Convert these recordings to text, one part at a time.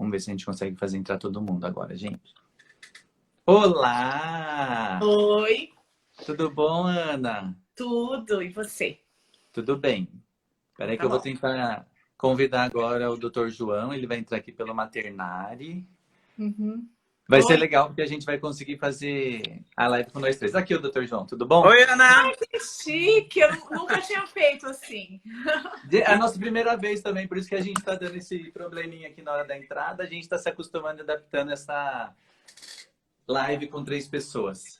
Vamos ver se a gente consegue fazer entrar todo mundo agora, gente. Olá! Oi, Tudo bom, Ana? tudo, e você? Tudo bem. Espera aí que Tá eu vou bom. tentar convidar agora o Dr. João. Ele vai entrar aqui pelo Maternari. Uhum. Vai ser Oi. legal porque a gente vai conseguir fazer a live com nós três. Aqui o Dr. João, tudo bom? Oi, Ana! Que chique, eu nunca tinha feito assim. É a nossa primeira vez também, por isso que a gente está dando esse probleminha aqui na hora da entrada. A gente está se acostumando e adaptando essa live com 3 pessoas.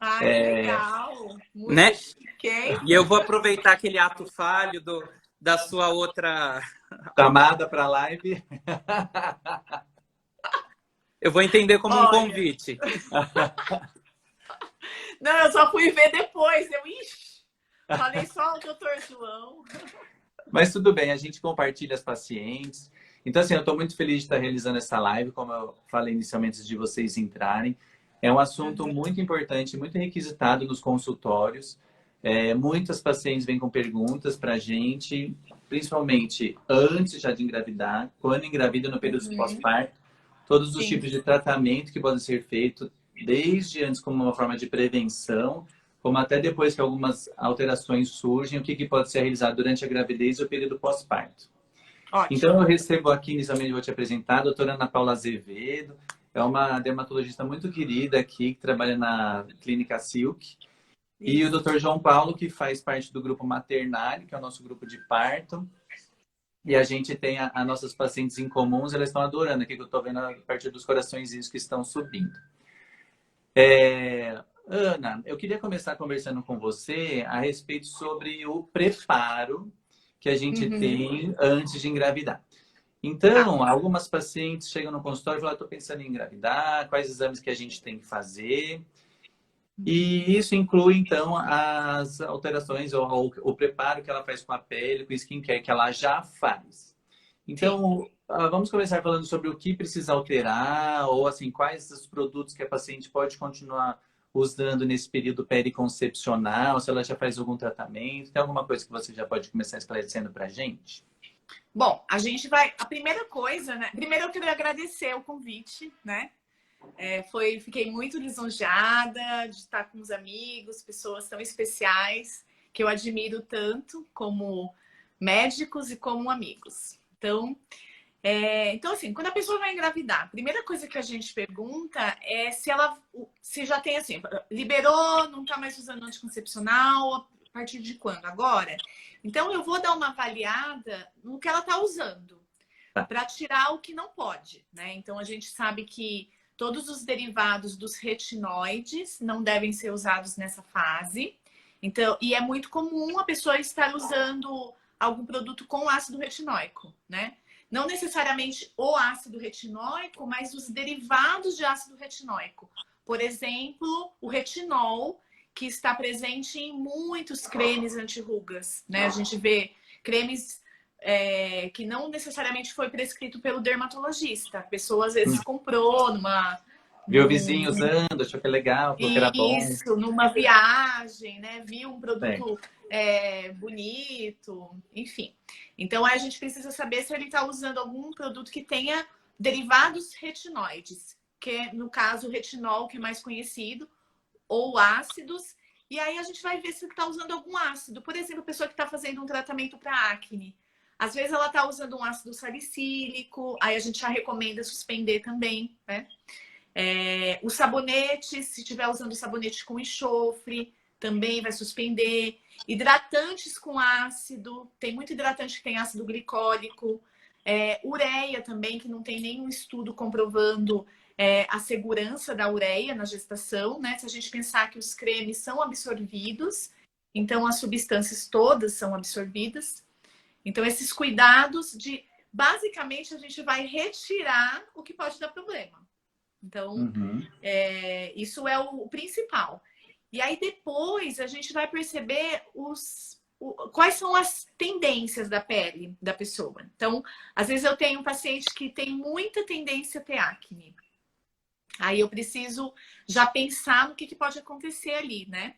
Ai, que legal. Muito Né? chique, hein? E eu vou aproveitar aquele ato falho da sua outra. Chamada para live. Eu vou entender como um Olha. convite. Não, eu só fui ver depois. Falei só o doutor João. Mas tudo bem, a gente compartilha as pacientes. Então, assim, eu estou muito feliz de estar realizando essa live, como eu falei inicialmente antes de vocês entrarem. É um assunto muito importante, muito requisitado nos consultórios. Muitas pacientes vêm com perguntas para a gente, principalmente antes já de engravidar, quando engravida no período pós-parto, todos os Sim. tipos de tratamento que podem ser feitos, desde antes como uma forma de prevenção, como até depois que algumas alterações surgem, o que pode ser realizado durante a gravidez e o período pós-parto. Ótimo. Então, eu recebo aqui, inicialmente, vou te apresentar a doutora Ana Paula Azevedo, é uma dermatologista muito querida aqui, que trabalha na Clínica Silk, e o doutor João Paulo, que faz parte do grupo Maternari, que é o nosso grupo de parto, e a gente tem as nossas pacientes em comuns, elas estão adorando aqui, que eu estou vendo a partir dos coraçõezinhos que estão subindo. Ana, eu queria começar conversando com você a respeito sobre o preparo que a gente tem antes de engravidar. Então, algumas pacientes chegam no consultório e falam, estou pensando em engravidar, quais exames que a gente tem que fazer? E isso inclui, então, as alterações ou o preparo que ela faz com a pele, com o skincare que ela já faz. Então, vamos começar falando sobre o que precisa alterar, ou assim, quais os produtos que a paciente pode continuar usando nesse período periconcepcional, se ela já faz algum tratamento. Tem alguma coisa que você já pode começar esclarecendo para a gente? Bom, a gente vai... A primeira coisa, né? Primeiro eu queria agradecer o convite, né? Fiquei muito lisonjeada de estar com os amigos, pessoas tão especiais, que eu admiro tanto como médicos e como amigos. Então, assim, quando a pessoa vai engravidar, a primeira coisa que a gente pergunta é se já tem, assim, liberou, não está mais usando anticoncepcional, a partir de quando? Agora? Então, eu vou dar uma avaliada no que ela está usando, para tirar o que não pode, né? Então, a gente sabe que todos os derivados dos retinoides não devem ser usados nessa fase. Então, e é muito comum a pessoa estar usando algum produto com ácido retinóico, né? Não necessariamente o ácido retinóico, mas os derivados de ácido retinóico. Por exemplo, o retinol, que está presente em muitos cremes anti-rugas, né? A gente vê cremes que não necessariamente foi prescrito pelo dermatologista. A pessoa às vezes comprou Viu o vizinho usando, achou que é legal, falou que era bom. Isso, numa viagem, né? Viu um produto bonito, enfim. Então, a gente precisa saber se ele está usando algum produto que tenha derivados retinoides, que no caso o retinol, que é mais conhecido, ou ácidos. E aí a gente vai ver se ele está usando algum ácido. Por exemplo, a pessoa que está fazendo um tratamento para acne. Às vezes ela está usando um ácido salicílico, aí a gente já recomenda suspender também, né? O sabonete, se estiver usando sabonete com enxofre, também vai suspender. Hidratantes com ácido, tem muito hidratante que tem ácido glicólico. Ureia também, que não tem nenhum estudo comprovando a segurança da ureia na gestação, né? Se a gente pensar que os cremes são absorvidos, então as substâncias todas são absorvidas. Então, esses cuidados basicamente, a gente vai retirar o que pode dar problema. Então, isso é o principal. E aí, depois, a gente vai perceber quais são as tendências da pele da pessoa. Então, às vezes eu tenho um paciente que tem muita tendência a ter acne. Aí eu preciso já pensar no que pode acontecer ali, né?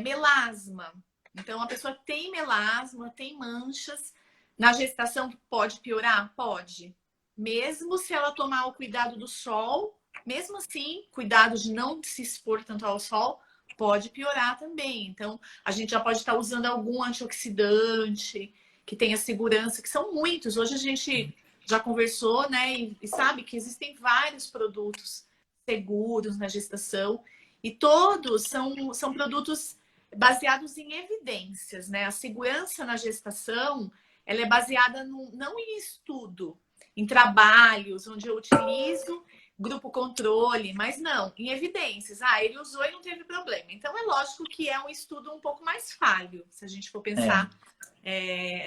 Melasma. Então, a pessoa tem melasma, tem manchas. Na gestação pode piorar? Pode. mesmo se ela tomar o cuidado do sol, mesmo assim, cuidado de não se expor tanto ao sol, pode piorar também. Então, a gente já pode estar usando algum antioxidante que tenha segurança, que são muitos. Hoje a gente já conversou, né, e sabe que existem vários produtos seguros na gestação e todos são produtos baseados em evidências, né? A segurança na gestação, ela é baseada não em estudo, em trabalhos onde eu utilizo grupo controle, mas não, em evidências. Ele usou e não teve problema. Então, é lógico que é um estudo um pouco mais falho, se a gente for pensar.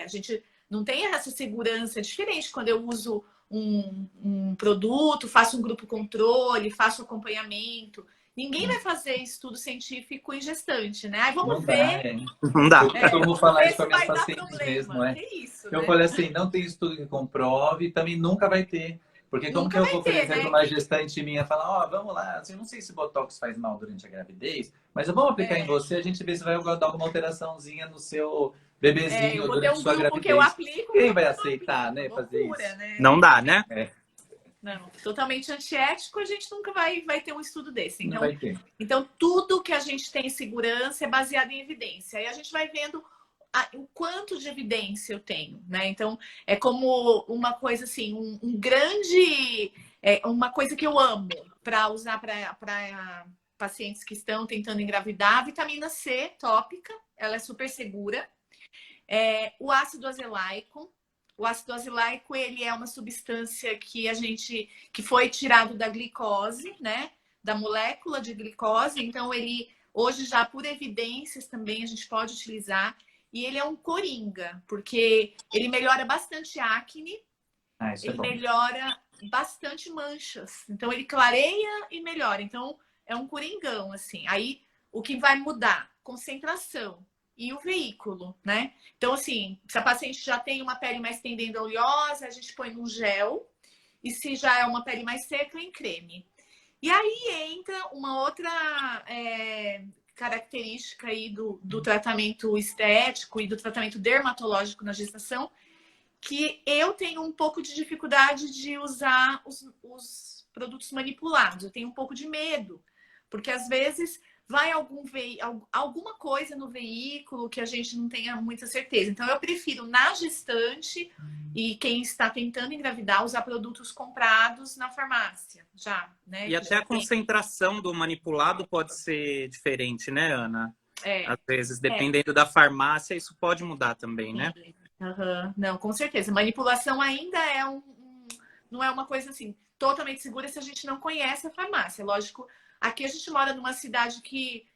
A gente não tem essa segurança. É diferente quando eu uso um produto, faço um grupo controle, faço acompanhamento. Ninguém vai fazer estudo científico em gestante, né? Aí vamos ver. Não dá. Eu vou falar isso com as minhas vai dar pacientes mesmo, problema. Que isso, Eu né? falei assim, não tem estudo que comprove, também nunca vai ter. Porque como que eu vou, por exemplo, uma gestante minha falar, vamos lá, assim, eu não sei se Botox faz mal durante a gravidez, mas vamos aplicar em você, a gente vê se vai dar alguma alteração,zinha no seu bebezinho eu vou ter durante um sua grupo gravidez. que eu aplico. Quem vai aceitar, né, fazer loucura, isso? Né? Não dá, né? Não, totalmente antiético, a gente nunca vai ter um estudo desse. Então, não vai ter. Então, tudo que a gente tem em segurança é baseado em evidência. Aí a gente vai vendo o quanto de evidência eu tenho, né? Então, é como uma coisa assim, um grande... uma coisa que eu amo para usar para pacientes que estão tentando engravidar. A vitamina C tópica, ela é super segura. O ácido azelaico. O ácido azelaico, ele é uma substância que foi tirado da glicose, né? Da molécula de glicose. Então, ele, hoje já por evidências também, a gente pode utilizar. E ele é um coringa, porque ele melhora bastante acne, ele melhora bastante manchas. Então, ele clareia e melhora. Então, é um coringão, assim. Aí, o que vai mudar? Concentração. E o veículo, né? Então, assim, se a paciente já tem uma pele mais tendendo a oleosa, a gente põe num gel. E se já é uma pele mais seca, em creme. E aí entra uma outra característica aí do tratamento estético e do tratamento dermatológico na gestação, que eu tenho um pouco de dificuldade de usar os produtos manipulados. Eu tenho um pouco de medo, porque às vezes vai alguma coisa no veículo que a gente não tenha muita certeza. Então, eu prefiro, na gestante e quem está tentando engravidar, usar produtos comprados na farmácia, já, né? E até a concentração do manipulado pode ser diferente, né, Ana? Às vezes, dependendo da farmácia, isso pode mudar também, né? Não, com certeza. Manipulação ainda não é uma coisa assim totalmente segura se a gente não conhece a farmácia. Lógico, aqui a gente mora numa cidade que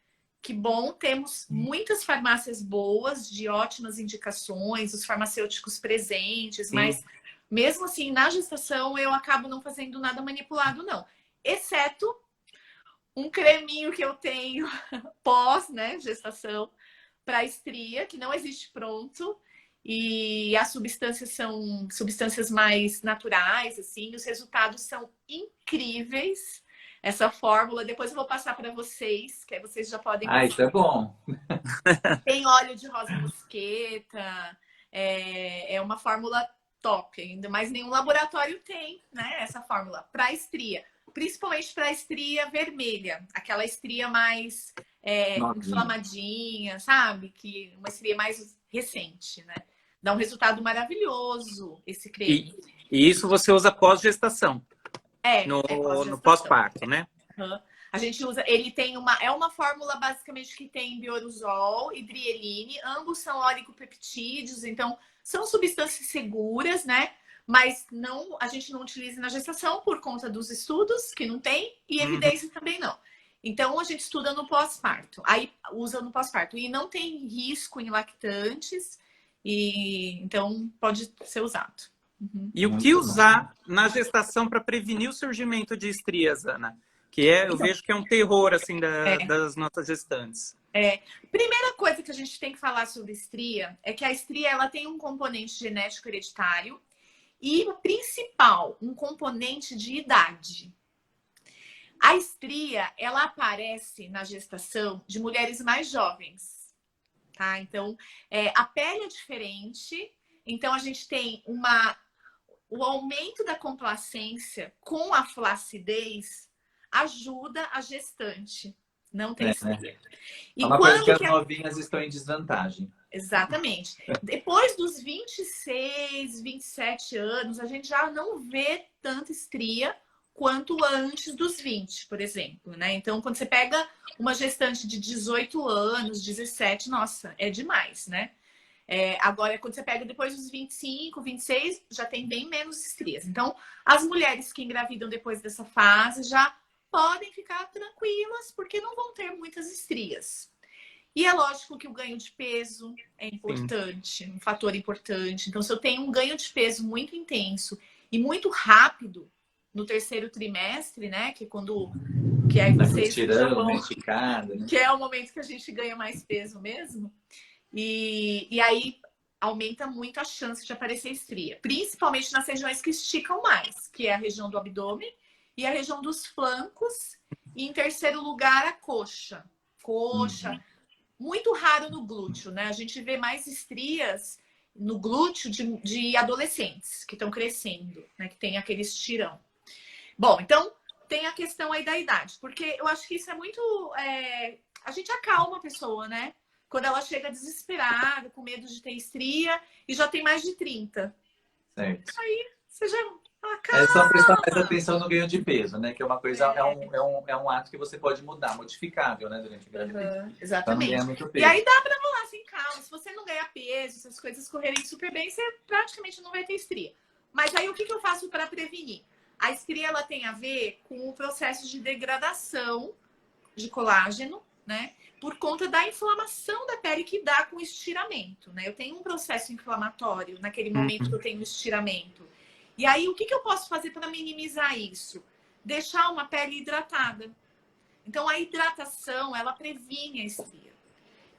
bom, temos muitas farmácias boas, de ótimas indicações, os farmacêuticos presentes, Sim. Mas mesmo assim, na gestação, eu acabo não fazendo nada manipulado, não. Exceto um creminho que eu tenho pós, né, gestação, para estria, que não existe pronto. E as substâncias são substâncias mais naturais, assim, os resultados são incríveis. Essa fórmula, depois eu vou passar para vocês, que aí vocês já podem... isso é bom. Tem óleo de rosa mosqueta, é uma fórmula top, ainda mais nenhum laboratório tem, né, essa fórmula para estria, principalmente para estria vermelha, aquela estria mais inflamadinha, sabe? Que uma estria mais recente, né? Dá um resultado maravilhoso esse creme. E isso você usa pós-gestação? No pós-parto, né? A gente usa, ele tem uma fórmula basicamente que tem bioruzol e drieline, ambos são oligopeptídeos, então são substâncias seguras, né? Mas a gente não utiliza na gestação por conta dos estudos, que não tem, e evidências também não. Então, a gente estuda no pós-parto, aí usa no pós-parto. E não tem risco em lactantes, então pode ser usado. E o que usar na gestação para prevenir o surgimento de estrias, Ana? Que eu vejo que é um terror, assim, das nossas gestantes. Primeira coisa que a gente tem que falar sobre estria é que a estria ela tem um componente genético hereditário e o principal, um componente de idade. A estria, ela aparece na gestação de mulheres mais jovens, tá? Então, a pele é diferente, então a gente tem o aumento da complacência com a flacidez ajuda a gestante. Não tem estria. Né? E é uma coisa que as que novinhas estão em desvantagem. Exatamente. Depois dos 26, 27 anos, a gente já não vê tanta estria quanto antes dos 20, por exemplo, né? Então, quando você pega uma gestante de 18 anos, 17, nossa, é demais, né? Agora, quando você pega depois dos 25, 26, já tem bem menos estrias. Então, as mulheres que engravidam depois dessa fase já podem ficar tranquilas, porque não vão ter muitas estrias. E é lógico que o ganho de peso é importante, um fator importante. Então, se eu tenho um ganho de peso muito intenso e muito rápido no terceiro trimestre, né? Que aí vocês tirando, esticada, né? Que é o momento que a gente ganha mais peso mesmo. E aí aumenta muito a chance de aparecer estria. Principalmente nas regiões que esticam mais, que é a região do abdômen e a região dos flancos. E em terceiro lugar, a coxa. Muito raro no glúteo, né? A gente vê mais estrias no glúteo de adolescentes que estão crescendo, né? Que tem aquele estirão. Bom, então tem a questão aí da idade, porque eu acho que isso é muito... A gente acalma a pessoa, né? Quando ela chega desesperada, com medo de ter estria e já tem mais de 30. Certo. Aí você já... É só prestar mais atenção no ganho de peso, né? Que é uma coisa, é um ato que você pode mudar, modificável, né? Durante a gravidez. Exatamente. Muito peso. E aí dá pra rolar assim, calma. Se você não ganhar peso, se as coisas correrem super bem, você praticamente não vai ter estria. Mas aí o que eu faço para prevenir? A estria, ela tem a ver com o processo de degradação de colágeno, né? Por conta da inflamação da pele que dá com o estiramento, né? Eu tenho um processo inflamatório naquele momento que eu tenho estiramento. E aí, o que eu posso fazer para minimizar isso? Deixar uma pele hidratada. Então, a hidratação, ela previne a estria.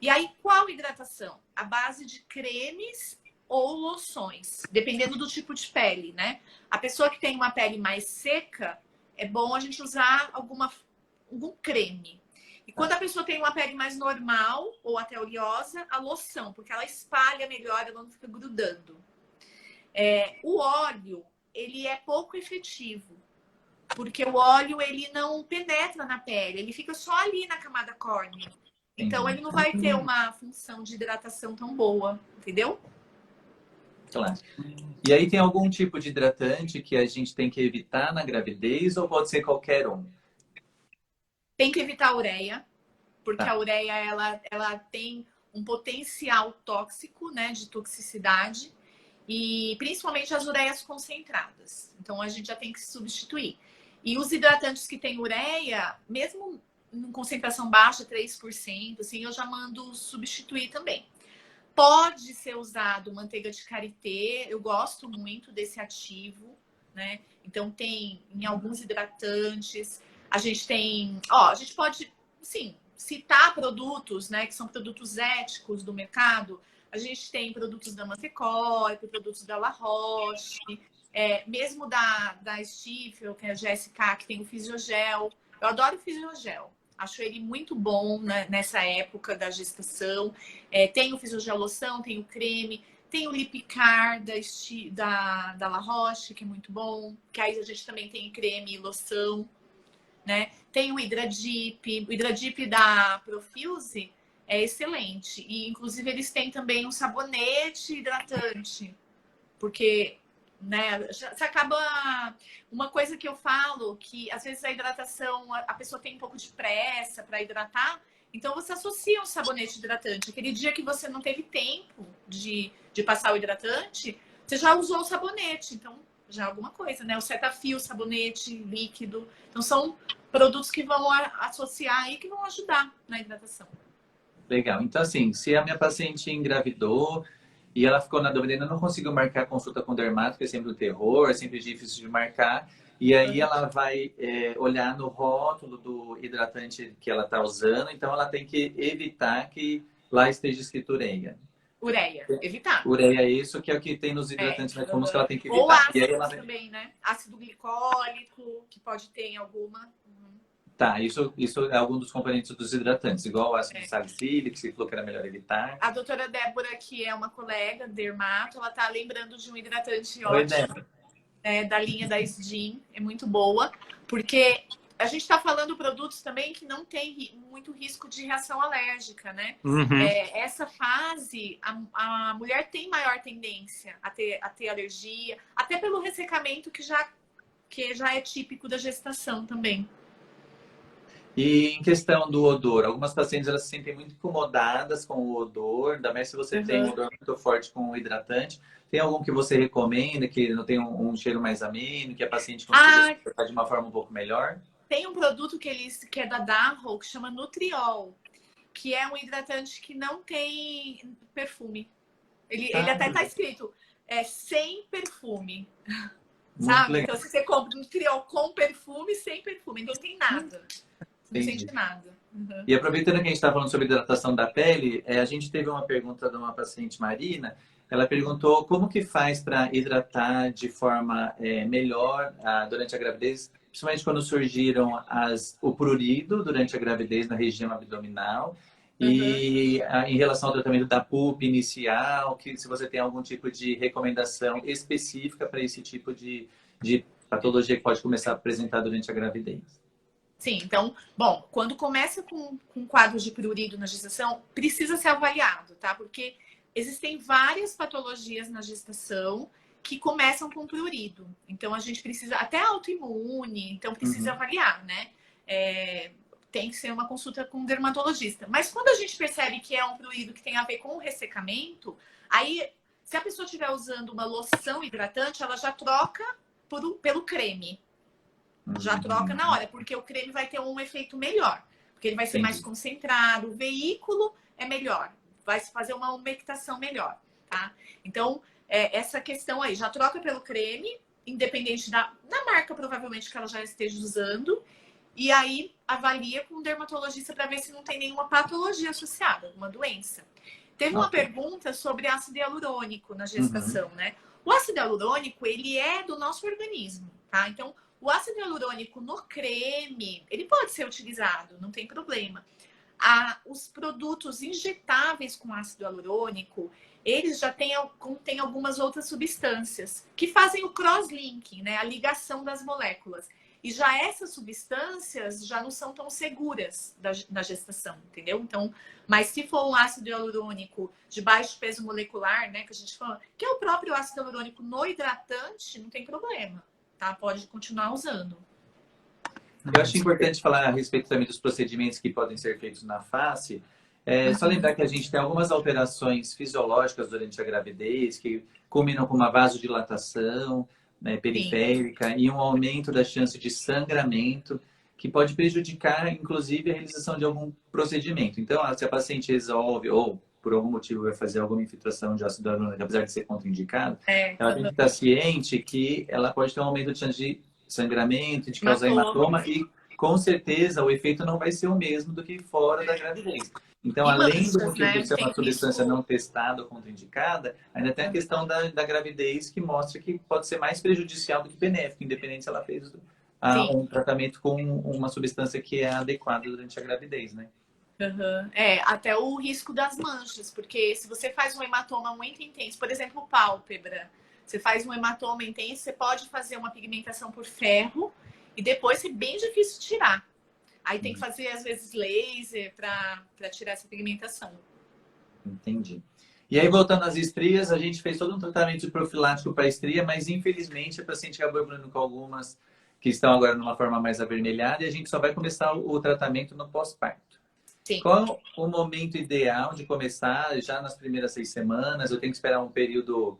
E aí, qual hidratação? A base de cremes ou loções, dependendo do tipo de pele, né? A pessoa que tem uma pele mais seca, é bom a gente usar algum creme. E quando a pessoa tem uma pele mais normal ou até oleosa, a loção, porque ela espalha melhor, ela não fica grudando. O óleo, ele é pouco efetivo, porque o óleo, ele não penetra na pele, ele fica só ali na camada córnea. Então, ele não vai ter uma função de hidratação tão boa, entendeu? Claro. E aí tem algum tipo de hidratante que a gente tem que evitar na gravidez ou pode ser qualquer um? Tem que evitar a ureia, porque a ureia, ela tem um potencial tóxico, né, de toxicidade. E principalmente as ureias concentradas. Então, a gente já tem que substituir. E os hidratantes que têm ureia, mesmo em concentração baixa, 3%, assim, eu já mando substituir também. Pode ser usado manteiga de karité. Eu gosto muito desse ativo, né? Então, tem em alguns hidratantes. A gente tem... a gente pode, sim, citar produtos, né? Que são produtos éticos do mercado. A gente tem produtos da Mantecol, produtos da La Roche, mesmo da Stifel, que é a GSK, que tem o Fisiogel. Eu adoro o Fisiogel. Acho ele muito bom, né, nessa época da gestação. Tem o Fisiogel loção, tem o creme, tem o Lipicar da La Roche, que é muito bom. Que aí a gente também tem creme e loção, né? Tem o Hidradip. O Hidradip da Profuse é excelente. E, inclusive, eles têm também um sabonete hidratante. Porque, né, você acaba... Uma coisa que eu falo, que às vezes a hidratação, a pessoa tem um pouco de pressa para hidratar, então você associa um sabonete hidratante. Aquele dia que você não teve tempo de passar o hidratante, você já usou o sabonete. Então, já é alguma coisa, né? O Cetaphil, sabonete líquido. Então, são produtos que vão associar e que vão ajudar na hidratação. Legal. Então, assim, se a minha paciente engravidou e ela ficou na dúvida, ainda não conseguiu marcar consulta com o dermato, que é sempre um terror, é sempre difícil de marcar. E aí ela vai olhar no rótulo do hidratante que ela está usando. Então, ela tem que evitar que lá esteja escrito ureia. Ureia, evitar. Ureia é isso, que é o que tem nos hidratantes mais comuns que ela tem que evitar. Ou ácido e aí ela... também, né? Ácido glicólico, que pode ter em alguma... Tá, isso é algum dos componentes dos hidratantes, igual o ácido salicílico, que você falou que era melhor evitar. A doutora Débora, que é uma colega dermato, ela tá lembrando de um hidratante Oi, ótimo. Débora. da linha da Sgin, é muito boa, porque a gente está falando produtos também que não tem muito risco de reação alérgica, né? Uhum. Essa fase, a mulher tem maior tendência a ter alergia, até pelo ressecamento que já é típico da gestação também. E em questão do odor, algumas pacientes elas se sentem muito incomodadas com o odor, ainda mais se você tem um odor muito forte com o hidratante. Tem algum que você recomenda, que não tem um cheiro mais ameno, que a paciente consiga se tratar de uma forma um pouco melhor? Tem um produto que é da Darrow, que chama Nutriol, que é um hidratante que não tem perfume. Ele até tá escrito, sem perfume. Sabe? Então, se você compra Nutriol com perfume, sem perfume, não tem nada. Não sente nada. Uhum. E aproveitando que a gente está falando sobre hidratação da pele, a gente teve uma pergunta de uma paciente, Marina. Ela perguntou como que faz para hidratar de forma melhor durante a gravidez, principalmente quando surgiram o prurido durante a gravidez na região abdominal. E em relação ao tratamento da PUP inicial, que se você tem algum tipo de recomendação específica para esse tipo de patologia que pode começar a apresentar durante a gravidez. Sim, então, bom, quando começa com quadros de prurido na gestação, precisa ser avaliado, tá? Porque existem várias patologias na gestação que começam com prurido. Então, a gente precisa, até autoimune, então precisa avaliar, né? Tem que ser uma consulta com um dermatologista. Mas quando a gente percebe que é um prurido que tem a ver com o ressecamento, aí, se a pessoa estiver usando uma loção hidratante, ela já troca pelo creme. Já troca na hora, porque o creme vai ter um efeito melhor. Porque ele vai ser mais concentrado, o veículo é melhor. Vai se fazer uma umectação melhor, tá? Então, essa questão aí, já troca pelo creme, independente da marca, provavelmente, que ela já esteja usando. E aí, avalia com o dermatologista para ver se não tem nenhuma patologia associada, alguma doença. Teve uma pergunta sobre ácido hialurônico na gestação, né? O ácido hialurônico, ele é do nosso organismo, tá? Então, o ácido hialurônico no creme, ele pode ser utilizado, não tem problema. Os produtos injetáveis com ácido hialurônico, eles já contêm algumas outras substâncias que fazem o cross-linking, né? A ligação das moléculas. E já essas substâncias já não são tão seguras na gestação, entendeu? Então, mas se for um ácido hialurônico de baixo peso molecular, né, que a gente fala, que é o próprio ácido hialurônico no hidratante, não tem problema. Tá? Pode continuar usando. Eu acho importante falar a respeito também dos procedimentos que podem ser feitos na face. Só lembrar que a gente tem algumas alterações fisiológicas durante a gravidez, que culminam com uma vasodilatação, né, periférica, e um aumento da chance de sangramento, que pode prejudicar, inclusive, a realização de algum procedimento. Então, se a paciente resolve, ou por algum motivo vai fazer alguma infiltração de ácido hialurônico, apesar de ser contraindicado, ela tem que estar ciente que ela pode ter um aumento de chance de sangramento, de causar hematoma, e com certeza o efeito não vai ser o mesmo do que fora da gravidez. Então, além do motivo de ser uma substância não testada ou contraindicada, ainda tem a questão da gravidez, que mostra que pode ser mais prejudicial do que benéfico, independente se ela fez um tratamento com uma substância que é adequada durante a gravidez, né? Até o risco das manchas, porque se você faz um hematoma muito intenso, por exemplo, pálpebra, você faz um hematoma intenso, você pode fazer uma pigmentação por ferro e depois é bem difícil tirar. Aí tem que fazer, às vezes, laser para tirar essa pigmentação. Entendi. E aí, voltando às estrias, a gente fez todo um tratamento de profilático para a estria, mas infelizmente a paciente acabou evoluindo com algumas que estão agora numa forma mais avermelhada e a gente só vai começar o tratamento no pós-parto. Qual o momento ideal de começar? Já nas primeiras 6 semanas? Eu tenho que esperar um período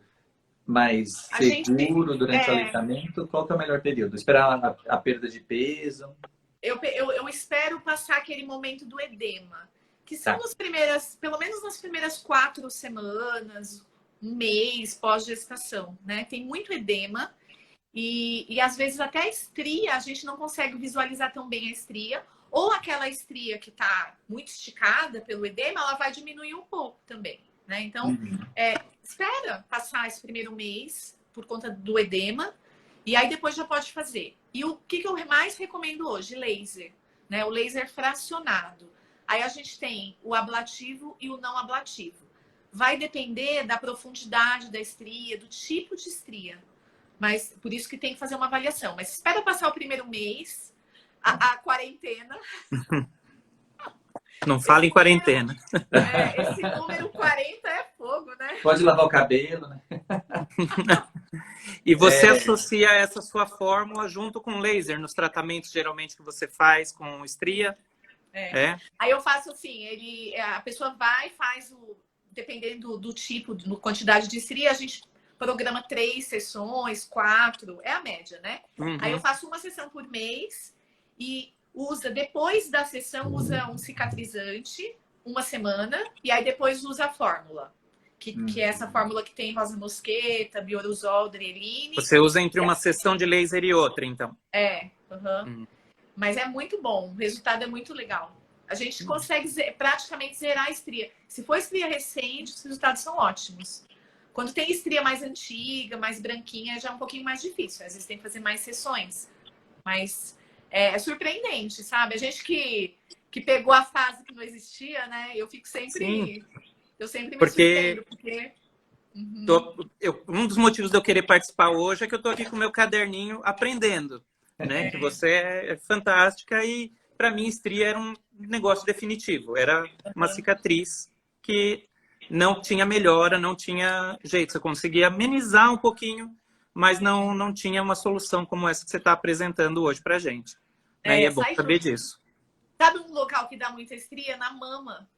mais seguro durante o aleitamento? Qual que é o melhor período? Esperar a perda de peso? Eu espero passar aquele momento do edema, que são pelo menos nas primeiras 4 semanas, um mês pós-gestação, né? Tem muito edema e às vezes até a estria, a gente não consegue visualizar tão bem a estria, ou aquela estria que está muito esticada pelo edema, ela vai diminuir um pouco também, né? Então, espera passar esse primeiro mês por conta do edema, e aí depois já pode fazer. E o que eu mais recomendo hoje? Laser, né? O laser fracionado. Aí a gente tem o ablativo e o não ablativo. Vai depender da profundidade da estria, do tipo de estria. Mas por isso que tem que fazer uma avaliação. Mas espera passar o primeiro mês, a quarentena. Não fala em quarentena. Esse número 40 é fogo, né? Pode lavar o cabelo, né? E você associa essa sua fórmula junto com laser nos tratamentos geralmente que você faz com estria? Aí eu faço assim, a pessoa vai, faz dependendo do tipo, da quantidade de estria, a gente programa 3 sessões, 4, é a média, né? Uhum. Aí eu faço uma sessão por mês e depois da sessão, usa um cicatrizante, uma semana, e aí depois usa a fórmula. Que é essa fórmula que tem rosa mosqueta, bioruzol, dreline. Você usa entre uma sessão de laser e outra, então? Mas é muito bom, o resultado é muito legal. A gente consegue praticamente zerar a estria. Se for estria recente, os resultados são ótimos. Quando tem estria mais antiga, mais branquinha, já é um pouquinho mais difícil. Às vezes tem que fazer mais sessões. Mas é surpreendente, sabe? A gente que pegou a fase que não existia, né? Eu fico sempre... Sim. Eu sempre me surpreendo, porque... Um dos motivos de eu querer participar hoje é que eu tô aqui com o meu caderninho aprendendo, né? Que você é fantástica e, para mim, estria era um negócio definitivo. Era uma cicatriz que não tinha melhora, não tinha jeito. Você conseguia amenizar um pouquinho, mas não tinha uma solução como essa que você está apresentando hoje pra gente. E é bom saber disso. Sabe um local que dá muita estria? Na mama.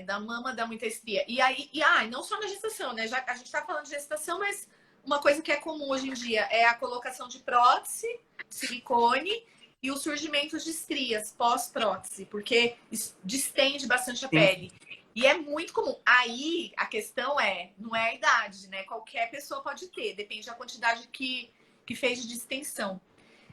Da mama dá muita estria. E aí, não só na gestação, né? A gente tá falando de gestação, mas uma coisa que é comum hoje em dia é a colocação de prótese, silicone e o surgimento de estrias pós-prótese, porque distende bastante a pele. E é muito comum. Aí a questão não é a idade, né? Qualquer pessoa pode ter, depende da quantidade que fez de distensão.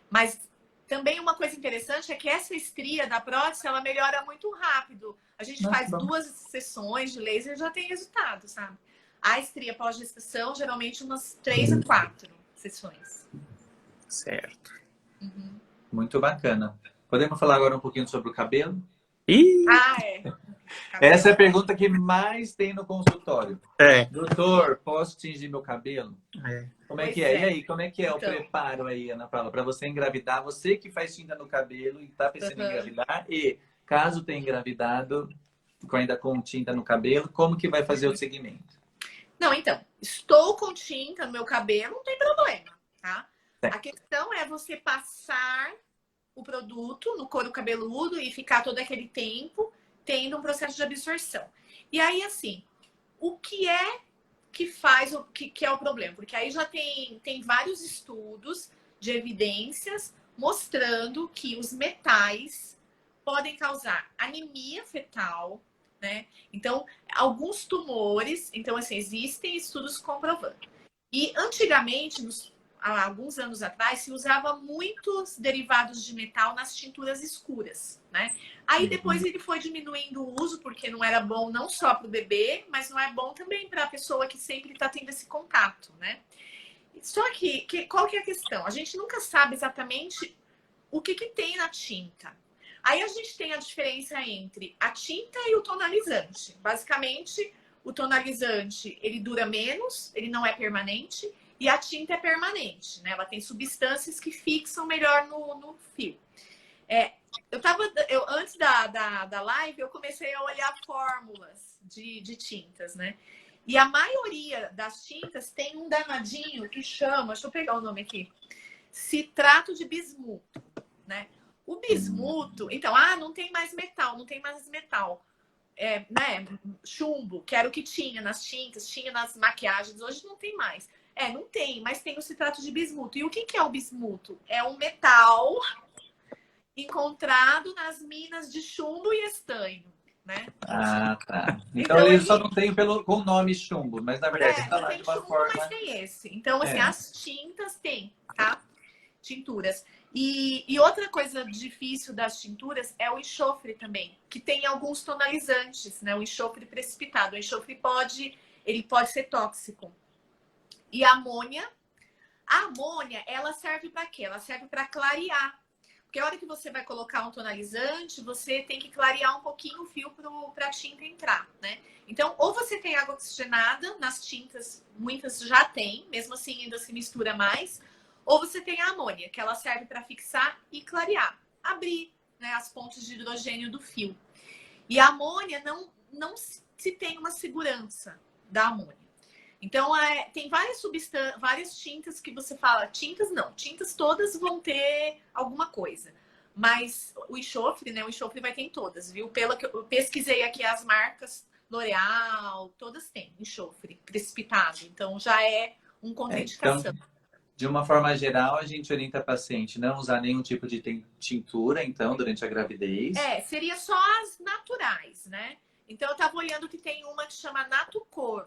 Mas também uma coisa interessante é que essa estria da prótese, ela melhora muito rápido. A gente faz 2 sessões de laser e já tem resultado, sabe? A estria pós-gestação, geralmente umas 3 a 4 sessões. Certo. Muito bacana. Podemos falar agora um pouquinho sobre o cabelo? Cabelo. Essa é a pergunta que mais tem no consultório. Doutor, posso tingir meu cabelo? Como é que é? E aí, como é que é o preparo aí, Ana Paula, para você engravidar? Você que faz tinta no cabelo e está pensando em engravidar, e caso tenha engravidado, ainda com tinta no cabelo, como que vai fazer o segmento? Não, então, estou com tinta no meu cabelo, não tem problema, tá? A questão é você passar o produto no couro cabeludo e ficar todo aquele tempo tendo um processo de absorção. E aí, assim, o que é que faz o que é o problema? Porque aí já tem vários estudos de evidências mostrando que os metais podem causar anemia fetal, né? Então, alguns tumores, então assim, existem estudos comprovando. E antigamente, há alguns anos atrás, se usava muitos derivados de metal nas tinturas escuras, né? Aí depois ele foi diminuindo o uso, porque não era bom não só para o bebê, mas não é bom também para a pessoa que sempre está tendo esse contato, né? Só que qual que é a questão? A gente nunca sabe exatamente o que tem na tinta. Aí a gente tem a diferença entre a tinta e o tonalizante. Basicamente, o tonalizante, ele dura menos, ele não é permanente, e a tinta é permanente, né? Ela tem substâncias que fixam melhor no fio. Antes da live, eu comecei a olhar fórmulas de tintas, né? E a maioria das tintas tem um danadinho que chama, deixa eu pegar o nome aqui, citrato de bismuto, né? O bismuto, então, não tem mais metal, né? Chumbo, que era o que tinha nas tintas, tinha nas maquiagens, hoje não tem mais. Não tem, mas tem o citrato de bismuto. E o que é o bismuto? É um metal encontrado nas minas de chumbo e estanho, né? Tá. Então ele só não tem com o nome chumbo, mas na verdade está lá de uma chumbo, forma... mas tem esse. Então, assim, as tintas tem, tá? Tinturas. E outra coisa difícil das tinturas é o enxofre também, que tem alguns tonalizantes, né? O enxofre precipitado. O enxofre pode ser tóxico. E a amônia, ela serve para quê? Ela serve para clarear. Porque a hora que você vai colocar um tonalizante, você tem que clarear um pouquinho o fio para a tinta entrar, né? Então, ou você tem água oxigenada, nas tintas, muitas já tem, mesmo assim ainda se mistura mais, ou você tem a amônia, que ela serve para fixar e clarear, abrir, né, as pontes de hidrogênio do fio. E a amônia não se tem uma segurança da amônia. Então, tem várias tintas que você fala, tintas não, tintas todas vão ter alguma coisa. Mas o enxofre, né? O enxofre vai ter em todas, viu? Pelo que eu pesquisei aqui as marcas, L'Oréal, todas têm enxofre precipitado. Então, já é uma contraindicação. Então, de uma forma geral, a gente orienta a paciente não usar nenhum tipo de tintura, então, durante a gravidez. Seria só as naturais, né? Então, eu estava olhando que tem uma que chama Natucor.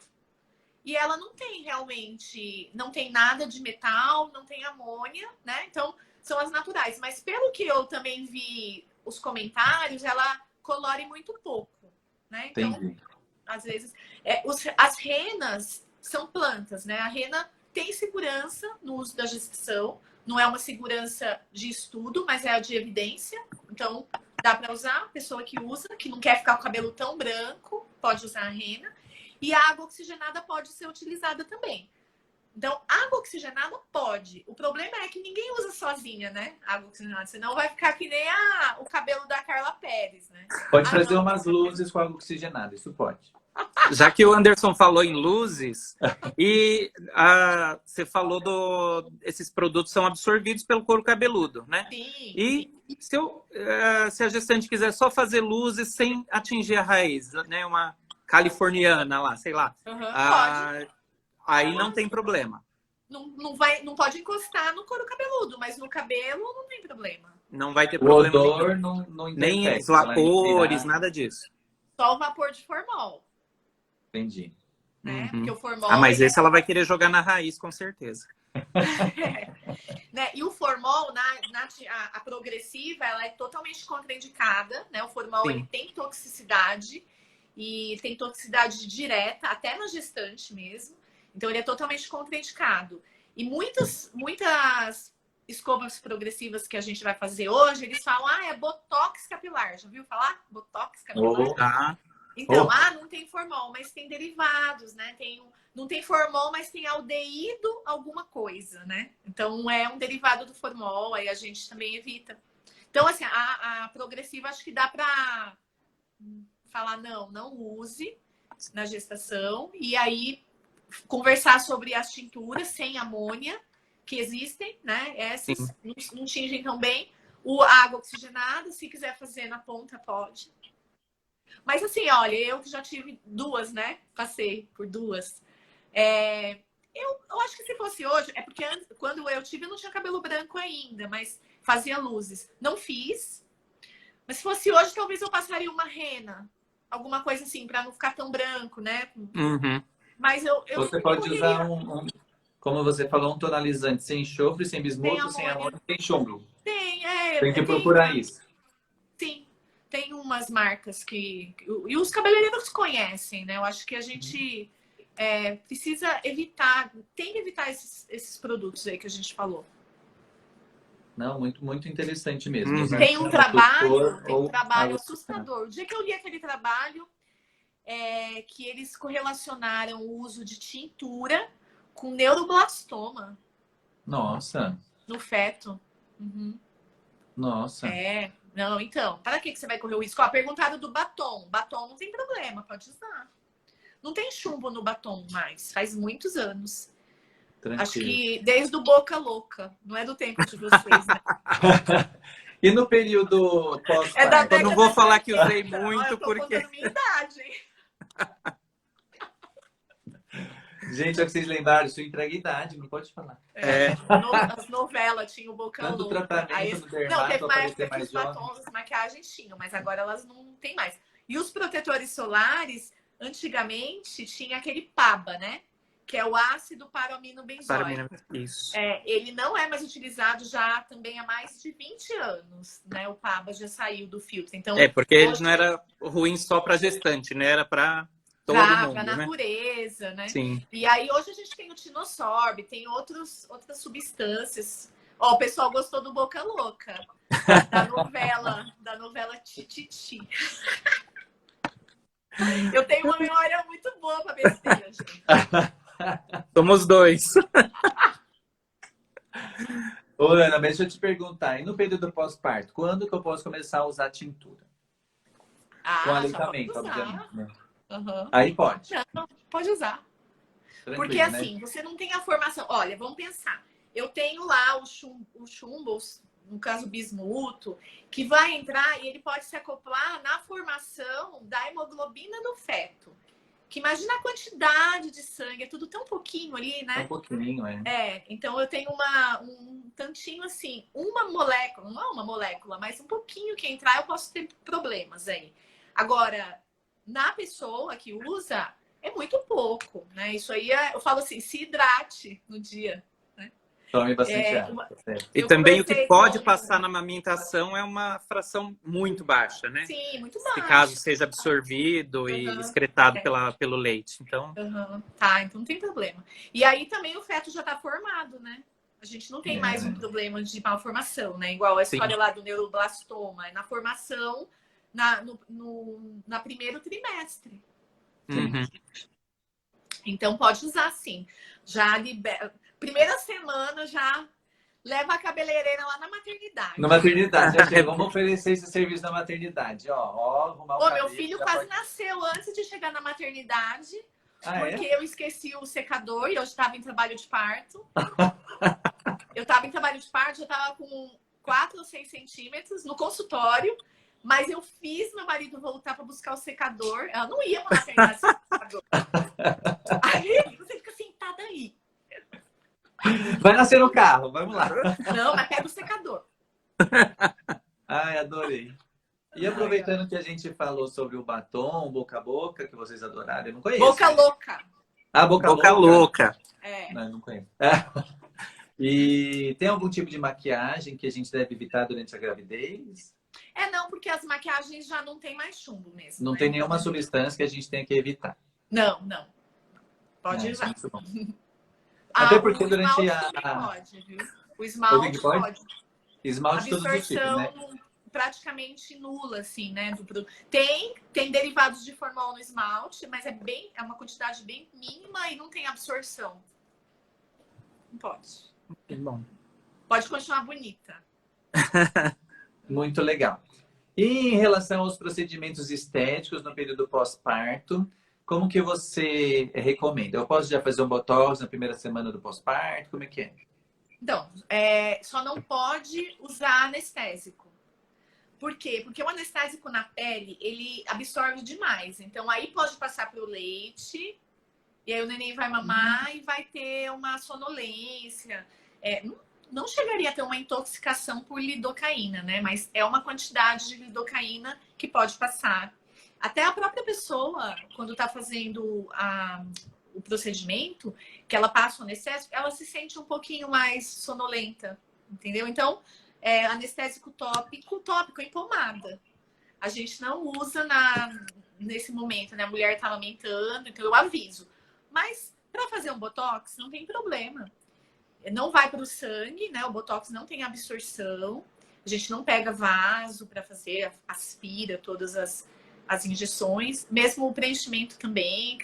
E ela não tem realmente, não tem nada de metal, não tem amônia, né? Então, são as naturais. Mas pelo que eu também vi os comentários, ela colore muito pouco, né? Então, Entendi. às vezes, as renas são plantas, né? A rena tem segurança no uso da gestação. Não é uma segurança de estudo, mas é a de evidência. Então, dá para usar. A pessoa que usa, que não quer ficar com o cabelo tão branco, pode usar a rena. E a água oxigenada pode ser utilizada também. Então, água oxigenada pode. O problema é que ninguém usa sozinha, né? Água oxigenada. Senão vai ficar que nem o cabelo da Carla Pérez, né? Pode fazer umas luzes com água oxigenada, isso pode. Já que o Anderson falou em luzes, e você falou esses produtos são absorvidos pelo couro cabeludo, né? Sim. E se a gestante quiser só fazer luzes sem atingir a raiz, né? Uma californiana lá, sei lá. Pode. Aí não tem problema. Não pode encostar no couro cabeludo, mas no cabelo não tem problema. Não vai ter O problema odor nenhum. não Nem interfere. os vapores, nada disso. Só o vapor de formol. Entendi. Né? Porque o formol... Mas esse ela vai querer jogar na raiz, com certeza. Né? E o formol, a progressiva, ela é totalmente contraindicada, né? O formol ele tem toxicidade e tem toxicidade direta, até na gestante mesmo. Então ele é totalmente contraindicado. E muitas escovas progressivas que a gente vai fazer hoje, eles falam, é botox capilar. Já viu falar? Botox capilar? Então, não tem formol, mas tem derivados, né? Não tem formol, mas tem aldeído alguma coisa, né? Então, é um derivado do formol, aí a gente também evita. Então, assim, a progressiva acho que dá pra falar, não use na gestação. E aí, conversar sobre as tinturas sem amônia, que existem, né? Essas não tingem tão bem. A água oxigenada, se quiser fazer na ponta, pode. Mas assim, olha, eu que já tive duas, né? Passei por duas. Eu acho que se fosse hoje, é porque quando eu tive, eu não tinha cabelo branco ainda, mas fazia luzes. Não fiz. Mas se fosse hoje, talvez eu passaria uma rena. Alguma coisa assim, para não ficar tão branco, né? Uhum. Mas você pode usar como você falou, um tonalizante sem enxofre, sem bismuto, sem amônia, sem chumbo. Tem que procurar isso. Sim. Tem umas marcas que... E os cabeleireiros conhecem, né? Eu acho que a gente precisa evitar... Tem que evitar esses produtos aí que a gente falou. Não, muito, muito interessante mesmo. Tem um trabalho assustador. O dia que eu li aquele trabalho, que eles correlacionaram o uso de tintura com neuroblastoma. Nossa. No feto. Uhum. Nossa. Não, então, para que você vai correr o risco? Perguntaram do batom. Batom não tem problema, pode usar. Não tem chumbo no batom mais, faz muitos anos. Tranquilo. Acho que desde o Boca Louca, não é do tempo de vocês, né? E no período pós-parto? Eu não vou falar que usei muito, eu tô contando minha idade, hein? Gente, é que vocês lembraram, isso entrega idade, não pode falar. As novelas tinham o Boca Tanto Louca. Tratamento do dermato, não, teve uma época que mais os batons, as maquiagens tinham, mas agora elas não tem mais. E os protetores solares, antigamente, tinha aquele PABA, né? Que é o ácido para-aminobenzoico. Isso. Ele não é mais utilizado já também há mais de 20 anos, né? O PABA já saiu do filtro. Então, porque ele não era ruim só para gestante, né? Era para todo mundo, para a natureza, né? Sim. E aí hoje a gente tem o Tinosorb, tem outras substâncias Ó, o pessoal gostou do Boca Louca, da novela Tititi. Eu tenho uma memória muito boa pra besteira, gente. Somos dois. Ô, Ana, deixa eu te perguntar. E no período do pós-parto, quando que eu posso começar a usar tintura? Com Ah, já pode aleitamento, usar. obviamente, né? Uhum. Aí pode. Não, pode usar. Tranquilo, Porque né? assim, você não tem a formação. Olha, vamos pensar. Eu tenho lá o chumbo, no caso o bismuto, que vai entrar e ele pode se acoplar na formação da hemoglobina do feto. Que imagina a quantidade de sangue, é tudo tão pouquinho ali, né? Um pouquinho, é. É, então eu tenho um tantinho assim, uma molécula, não é uma molécula, mas um pouquinho que entrar, eu posso ter problemas aí. Agora, na pessoa que usa, é muito pouco, né? Isso aí, eu falo assim, se hidrate no dia. Tome bastante água. E também o que pode passar na amamentação é uma fração muito baixa, né? Sim, muito Se baixa. caso seja absorvido e excretado pelo leite. Então, Tá, então não tem problema. E aí também o feto já tá formado, né? A gente não tem mais um problema de malformação, né? Igual a história lá do neuroblastoma. É na formação na primeiro trimestre. uhum. Então pode usar sim. Já libera. Primeira semana já leva a cabeleireira lá na maternidade. Na maternidade, já chega. Vamos oferecer esse serviço na maternidade. Arrumar o cabelo, meu filho quase nasceu antes de chegar na maternidade. Porque eu esqueci o secador e eu estava em trabalho de parto. Eu estava em trabalho de parto, já estava com 4 ou 6 centímetros no consultório. Mas eu fiz meu marido voltar para buscar o secador. Ela não ia para a maternidade sem secador. Aí você fica sentada aí. Vai nascer no carro, vamos lá. Não, mas pega o secador. Ai, adorei. E aproveitando que a gente falou sobre o batom, boca a boca, que vocês adoraram, eu não conheço. Boca louca. Ah, boca louca. É. Não, eu não conheço. E tem algum tipo de maquiagem que a gente deve evitar durante a gravidez? Não, porque as maquiagens já não tem mais chumbo mesmo. Não tem nenhuma substância que a gente tenha que evitar. Não. Pode usar. Isso é muito bom. Até porque o durante esmalte pode, viu? O esmalte pode. Esmalte de todos os tipos, né? Praticamente nula, assim, né? Tem derivados de formol no esmalte, mas é uma quantidade bem mínima e não tem absorção. Não pode. Que bom. Pode continuar bonita. Muito legal. E em relação aos procedimentos estéticos no período pós-parto, como que você recomenda? Eu posso já fazer um botox na primeira semana do pós-parto? Como é que é? Então, só não pode usar anestésico. Por quê? Porque o anestésico na pele, ele absorve demais. Então, aí pode passar pelo leite, e aí o neném vai mamar e vai ter uma sonolência. Não chegaria a ter uma intoxicação por lidocaína, né? Mas é uma quantidade de lidocaína que pode passar. Até a própria pessoa, quando está fazendo o procedimento, que ela passa o anestésico, ela se sente um pouquinho mais sonolenta, entendeu? Então, anestésico tópico em pomada. A gente não usa nesse momento, né? A mulher está amamentando, então eu aviso. Mas para fazer um botox, não tem problema. Não vai para o sangue, né? O botox não tem absorção. A gente não pega vaso para fazer, aspira todas as injeções, mesmo o preenchimento também,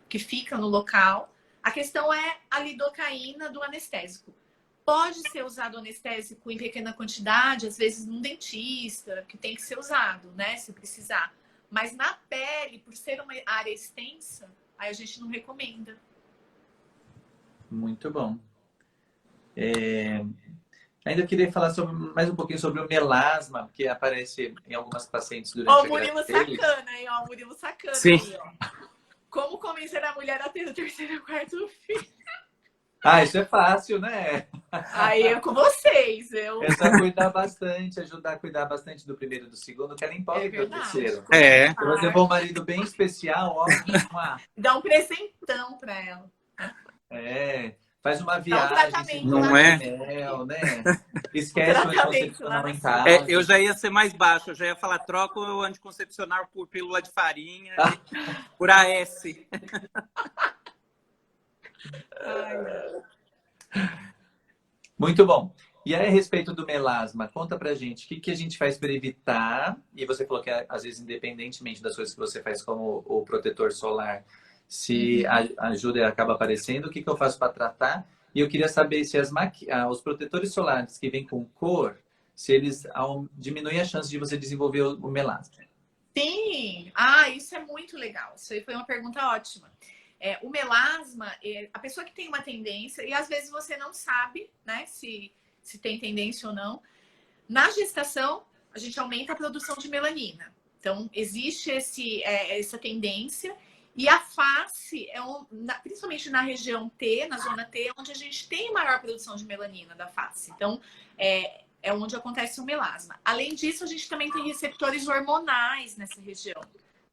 que fica no local. A questão é a lidocaína do anestésico. Pode ser usado anestésico em pequena quantidade, às vezes num dentista, que tem que ser usado, né, se precisar. Mas na pele, por ser uma área extensa, aí a gente não recomenda. Muito bom. Ainda queria falar mais um pouquinho sobre o melasma, que aparece em algumas pacientes durante a Murilo gravidez. sacana, hein? Ó, o Murilo sacana. Sim. Aí, ó. Como convencer a mulher a ter o terceiro e quarto filho? Isso é fácil, né? Aí é com vocês. É só cuidar bastante, ajudar a cuidar bastante do primeiro e do segundo, que ela empolga o terceiro. É. Se você for um marido bem especial, ó, dá um presentão pra ela. Faz uma Dá um viagem, tratamento, não é? Mel, né? Esquece o anticoncepcional em casa. Eu já ia ser mais baixo, eu já ia falar, troca o anticoncepcional por pílula de farinha, por AS. Muito bom. E aí, a respeito do melasma, conta pra gente, o que a gente faz para evitar? E você falou que, às vezes, independentemente das coisas que você faz como o protetor solar, se ajuda e acaba aparecendo, o que eu faço para tratar? E eu queria saber se os protetores solares que vêm com cor, se eles diminuem a chance de você desenvolver o melasma. Sim! Isso é muito legal. Isso aí foi uma pergunta ótima. O melasma, a pessoa que tem uma tendência, e às vezes você não sabe, né, se tem tendência ou não. Na gestação, a gente aumenta a produção de melanina. Então, existe essa tendência. E a face, principalmente na região T, na zona T, onde a gente tem maior produção de melanina da face. Então, é onde acontece o melasma. Além disso, a gente também tem receptores hormonais nessa região,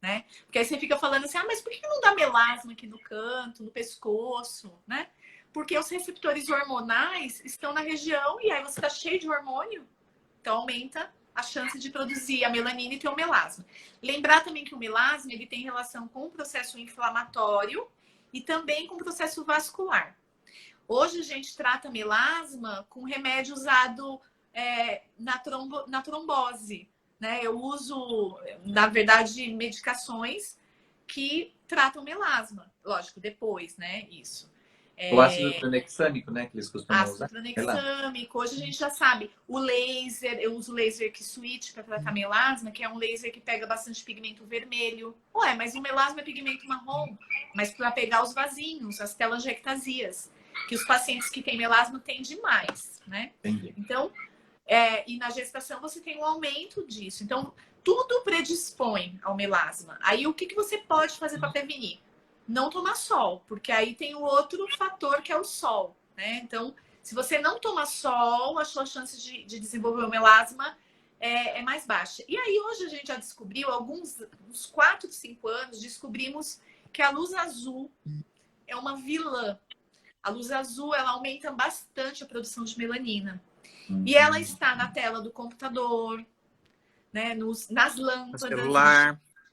né? Porque aí você fica falando assim, mas por que não dá melasma aqui no canto, no pescoço, né? Porque os receptores hormonais estão na região e aí você está cheio de hormônio, então aumenta a chance de produzir a melanina e ter o melasma. Lembrar também que o melasma ele tem relação com o processo inflamatório e também com o processo vascular. Hoje a gente trata melasma com remédio usado na trombose, né? Eu uso, na verdade, medicações que tratam melasma. Lógico, depois, né? Isso. O ácido tranexâmico, né? Que eles costumam usar. Ácido tranexâmico. Hoje a gente já sabe. O laser, eu uso o laser K-Switch para tratar melasma, que é um laser que pega bastante pigmento vermelho. Mas o melasma é pigmento marrom. Mas para pegar os vasinhos, as telangiectasias, que os pacientes que têm melasma têm demais, né? Entendi. Então, e na gestação você tem um aumento disso. Então, tudo predispõe ao melasma. Aí, o que você pode fazer para prevenir? Não tomar sol, porque aí tem o outro fator que é o sol, né? Então, se você não toma sol, a sua chance de desenvolver o melasma é mais baixa. E aí, hoje a gente já descobriu, uns 4, 5 anos, descobrimos que a luz azul é uma vilã. A luz azul, ela aumenta bastante a produção de melanina. E ela está na tela do computador, né? Nas lâmpadas,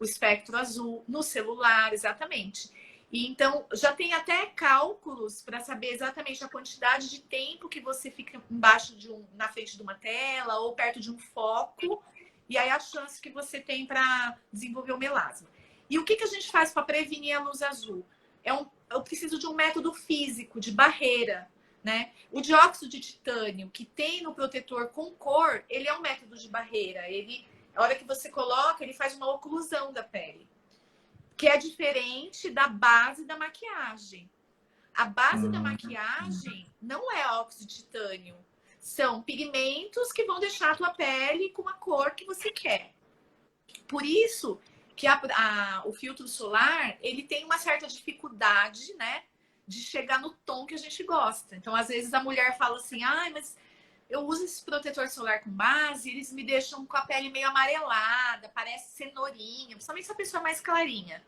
o espectro azul, no celular, exatamente. E então, já tem até cálculos para saber exatamente a quantidade de tempo que você fica na frente de uma tela ou perto de um foco, e aí a chance que você tem para desenvolver o melasma. E o que a gente faz para prevenir a luz azul? Eu preciso de um método físico, de barreira, né? O dióxido de titânio que tem no protetor com cor, ele é um método de barreira. A hora que você coloca, ele faz uma oclusão da pele, que é diferente da base da maquiagem. A base da maquiagem não é óxido de titânio. São pigmentos que vão deixar a tua pele com a cor que você quer. Por isso que o filtro solar, ele tem uma certa dificuldade, né, de chegar no tom que a gente gosta. Então, às vezes, a mulher fala assim, mas eu uso esse protetor solar com base, eles me deixam com a pele meio amarelada, parece cenourinha, principalmente se a pessoa é mais clarinha.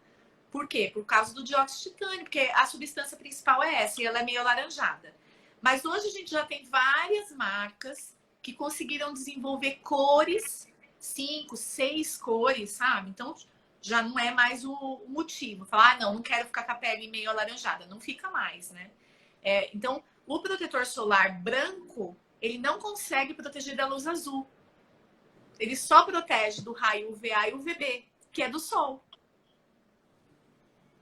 Por quê? Por causa do dióxido de titânio, porque a substância principal é essa, e ela é meio alaranjada. Mas hoje a gente já tem várias marcas que conseguiram desenvolver cores, 5, 6 cores, sabe? Então, já não é mais o motivo. Falar, não quero ficar com a pele meio alaranjada. Não fica mais, né? Então, o protetor solar branco, ele não consegue proteger da luz azul. Ele só protege do raio UVA e UVB, que é do sol.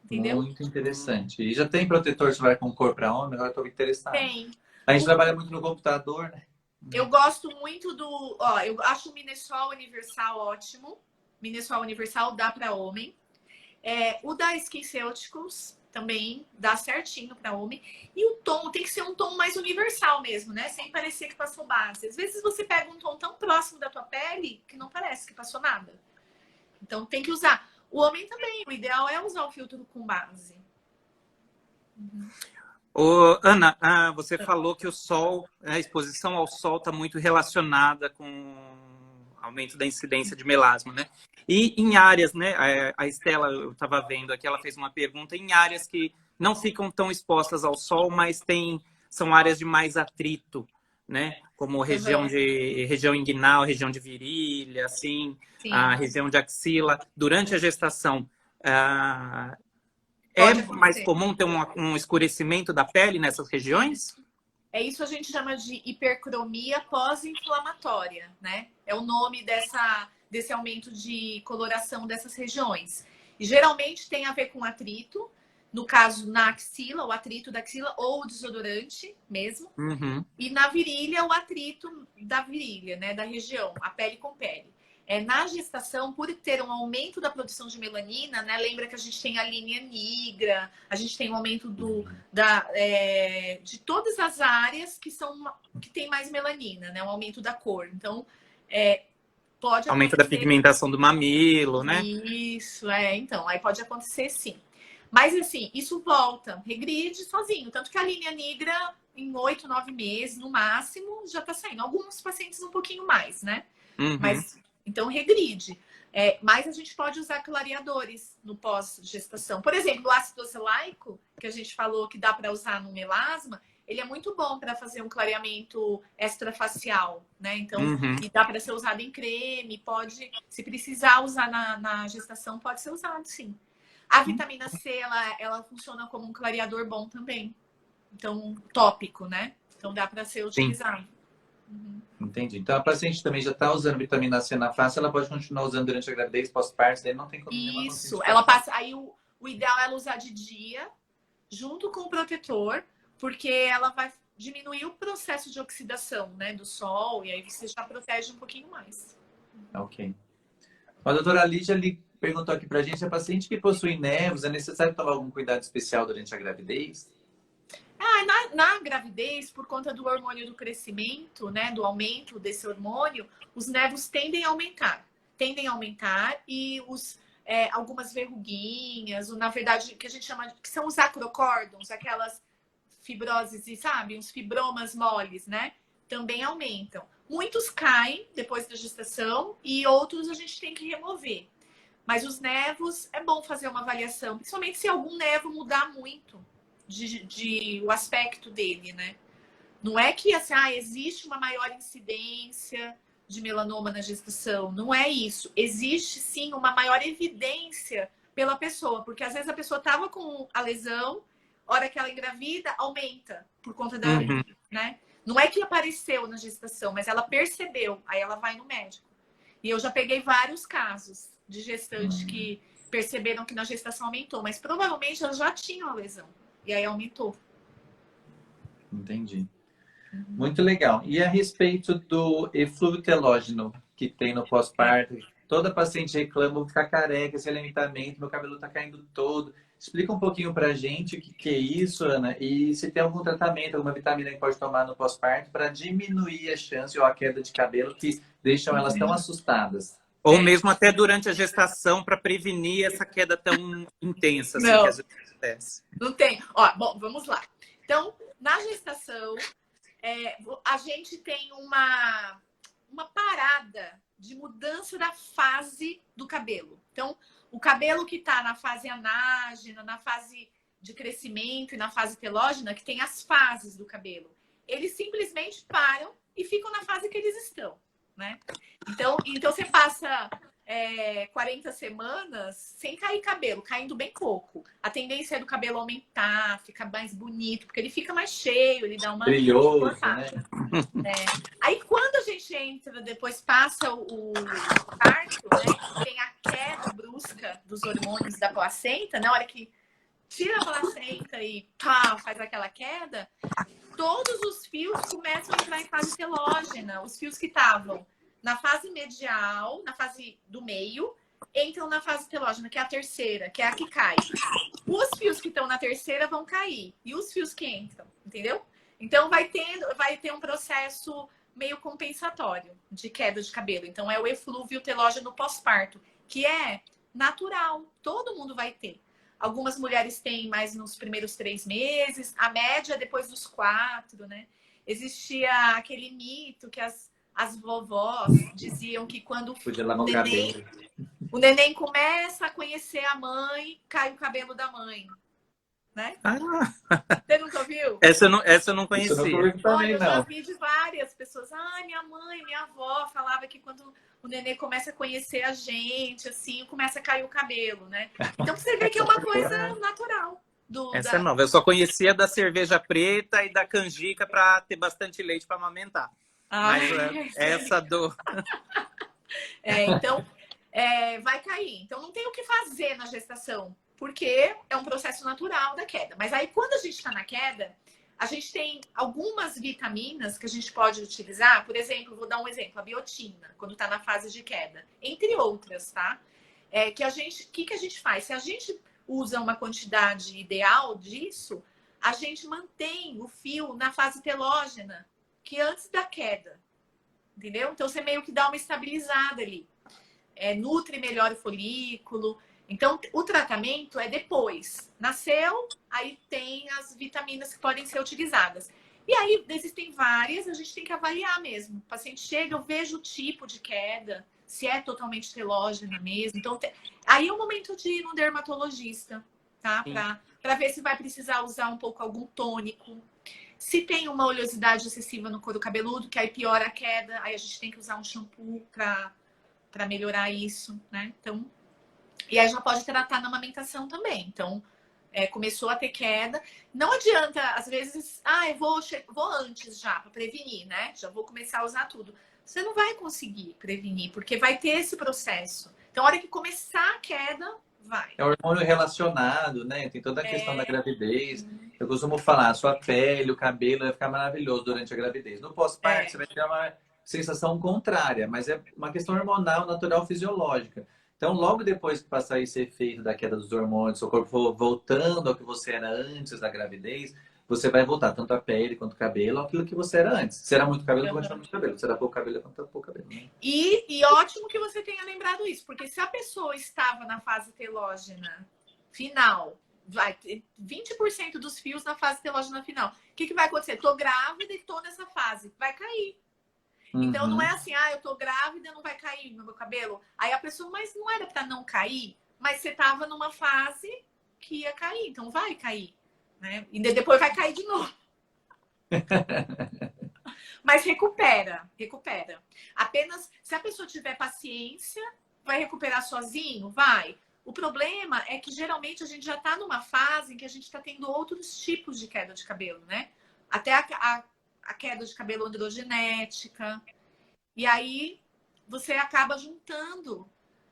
Entendeu? Muito interessante. E já tem protetor solar com cor para homem? Agora estou interessado. Tem. A gente trabalha muito no computador, né? Eu gosto muito eu acho o Minesol Universal ótimo. Minesol Universal dá para homem. O da SkinCeuticals também dá certinho para homem. E o tom tem que ser um tom mais universal mesmo, né? Sem parecer que passou base. Às vezes você pega um tom tão próximo da tua pele que não parece que passou nada. Então tem que usar. O homem também. O ideal é usar o filtro com base. Ana, você falou que o sol, a exposição ao sol está muito relacionada com o aumento da incidência de melasma, né? E em áreas, né? A Estela, eu estava vendo aqui, ela fez uma pergunta, em áreas que não ficam tão expostas ao sol, mas são áreas de mais atrito, né? Como região inguinal, região de virilha, assim, Sim. A região de axila. Durante a gestação, é mais comum ter um escurecimento da pele nessas regiões? É isso a gente chama de hipercromia pós-inflamatória, né? É o nome desse aumento de coloração dessas regiões. E geralmente tem a ver com atrito, no caso na axila, o atrito da axila ou o desodorante mesmo. Uhum. E na virilha, o atrito da virilha, né? Da região, a pele com pele. Na gestação, por ter um aumento da produção de melanina, né? Lembra que a gente tem a linha nigra, a gente tem um aumento de todas as áreas que tem mais melanina, né? Um aumento da cor. Então, pode Aumento acontecer... da pigmentação do mamilo, né? Isso, então, aí pode acontecer sim. Mas assim, isso volta, regride sozinho. Tanto que a linha negra, em 8, 9 meses, no máximo, já tá saindo. Alguns pacientes um pouquinho mais, né? Uhum. Mas, então, regride. Mas a gente pode usar clareadores no pós-gestação. Por exemplo, o ácido azelaico, que a gente falou que dá para usar no melasma, ele é muito bom para fazer um clareamento extrafacial, né? Então, e dá para ser usado em creme, se precisar usar na gestação, pode ser usado, sim. A vitamina C, ela funciona como um clareador bom também. Então, tópico, né? Então, dá para ser utilizado. Entendi. Então, a paciente também já está usando vitamina C na face, ela pode continuar usando durante a gravidez, pós-parto, daí não tem como Isso, ela passa... Aí, o ideal é ela usar de dia, junto com o protetor, porque ela vai diminuir o processo de oxidação, né, do sol, e aí você já protege um pouquinho mais. Ok. A doutora Lídia perguntou aqui pra gente, a paciente que possui nevos, é necessário tomar algum cuidado especial durante a gravidez? Na gravidez, por conta do hormônio do crescimento, né, do aumento desse hormônio, os nevos tendem a aumentar. E algumas verruguinhas, ou na verdade, que a gente chama que são os acrocórdons, aquelas fibroses, sabe? Uns fibromas moles, né? Também aumentam. Muitos caem depois da gestação e outros a gente tem que remover. Mas os nevos, é bom fazer uma avaliação, principalmente se algum nevo mudar muito o aspecto dele, né? Não é que assim, existe uma maior incidência de melanoma na gestação. Não é isso. Existe, sim, uma maior evidência pela pessoa. Porque, às vezes, a pessoa estava com a lesão, hora que ela engravida, aumenta por conta da... né? Não é que apareceu na gestação, mas ela percebeu. Aí ela vai no médico. E eu já peguei vários casos de gestantes que perceberam que na gestação aumentou. Mas, provavelmente, elas já tinham a lesão. E aí aumentou. Entendi. Muito legal. E a respeito do eflúvio telógeno que tem no pós-parto, toda paciente reclama, vou ficar careca, esse limitamento, meu cabelo está caindo todo. Explica um pouquinho pra gente o que é isso, Ana, e se tem algum tratamento, alguma vitamina que pode tomar no pós-parto para diminuir a chance ou a queda de cabelo que deixam elas tão assustadas. Ou mesmo até durante a gestação para prevenir essa queda tão intensa assim, que às vezes acontece. Não tem. Bom, vamos lá. Então, na gestação, a gente tem uma parada de mudança da fase do cabelo. Então, o cabelo que está na fase anágena, na fase de crescimento e na fase telógena, que tem as fases do cabelo, eles simplesmente param e ficam na fase que eles estão, né? Então você passa 40 semanas sem cair cabelo, caindo bem pouco. A tendência é do cabelo aumentar, ficar mais bonito, porque ele fica mais cheio, ele dá uma... brilhoso, né? Aí quando a gente entra, depois passa o parto, né? Tem a queda brusca dos hormônios da placenta, na hora que tira a placenta e faz aquela queda, todos os fios começam a entrar em fase telógena. Os fios que estavam na fase medial, na fase do meio, entram na fase telógena, que é a terceira, que é a que cai. Os fios que estão na terceira vão cair. E os fios que entram, entendeu? Então, vai ter um processo meio compensatório de queda de cabelo. Então, é o eflúvio telógeno pós-parto, que é natural. Todo mundo vai ter. Algumas mulheres têm mais nos primeiros 3 meses. A média é depois dos 4, né? Existia aquele mito que as vovós diziam que quando o neném começa a conhecer a mãe, cai o cabelo da mãe. Né? Você nunca viu? Essa eu não conhecia. Olha, eu já vi de várias pessoas. Minha mãe, minha avó falava que quando o neném começa a conhecer a gente, assim, começa a cair o cabelo, né? Então você vê que é uma coisa natural. Essa é nova. Eu só conhecia da cerveja preta e da canjica para ter bastante leite para amamentar. Mas essa do... Então, vai cair. Então, não tem o que fazer na gestação, porque é um processo natural da queda. Mas aí, quando a gente está na queda, a gente tem algumas vitaminas que a gente pode utilizar. Por exemplo, vou dar um exemplo, a biotina, quando está na fase de queda. Entre outras, tá? Que a gente faz? Se a gente usa uma quantidade ideal disso, a gente mantém o fio na fase telógena, que é antes da queda. Entendeu? Então, você meio que dá uma estabilizada ali. Nutre melhor o folículo. Então, o tratamento é depois. Nasceu, aí tem as vitaminas que podem ser utilizadas. E aí, existem várias, a gente tem que avaliar mesmo. O paciente chega, eu vejo o tipo de queda, se é totalmente telógena mesmo. Então, aí é o momento de ir no dermatologista, tá? Para ver se vai precisar usar um pouco algum tônico. Se tem uma oleosidade excessiva no couro cabeludo, que aí piora a queda, aí a gente tem que usar um shampoo para melhorar isso, né? Então, e aí já pode tratar na amamentação também. Então, começou a ter queda. Não adianta, às vezes, eu vou antes já, para prevenir, né? Já vou começar a usar tudo. Você não vai conseguir prevenir, porque vai ter esse processo. Então, a hora que começar a queda, vai. É o hormônio relacionado, né? Tem toda a questão da gravidez. Eu costumo falar, sua pele, o cabelo vai ficar maravilhoso durante a gravidez. No pós-parto, você vai ter uma sensação contrária, mas é uma questão hormonal, natural, fisiológica. Então, logo depois que passar esse efeito da queda dos hormônios, seu corpo for voltando ao que você era antes da gravidez, você vai voltar tanto a pele quanto o cabelo àquilo que você era antes. Se era muito cabelo, continua muito cabelo. Se era pouco cabelo, continua pouco cabelo. Né? E ótimo que você tenha lembrado isso, porque se a pessoa estava na fase telógena final, vai ter 20% dos fios na fase telógena final. O que vai acontecer? Tô grávida e tô nessa fase. Vai cair. Então, não é assim, eu tô grávida, não vai cair no meu cabelo. Aí a pessoa, mas não era pra não cair? Mas você tava numa fase que ia cair, então vai cair. Né? E depois vai cair de novo. Mas recupera. Apenas se a pessoa tiver paciência, vai recuperar sozinho? Vai. O problema é que geralmente a gente já tá numa fase em que a gente tá tendo outros tipos de queda de cabelo, né? Até a queda de cabelo androgenética. E aí você acaba juntando.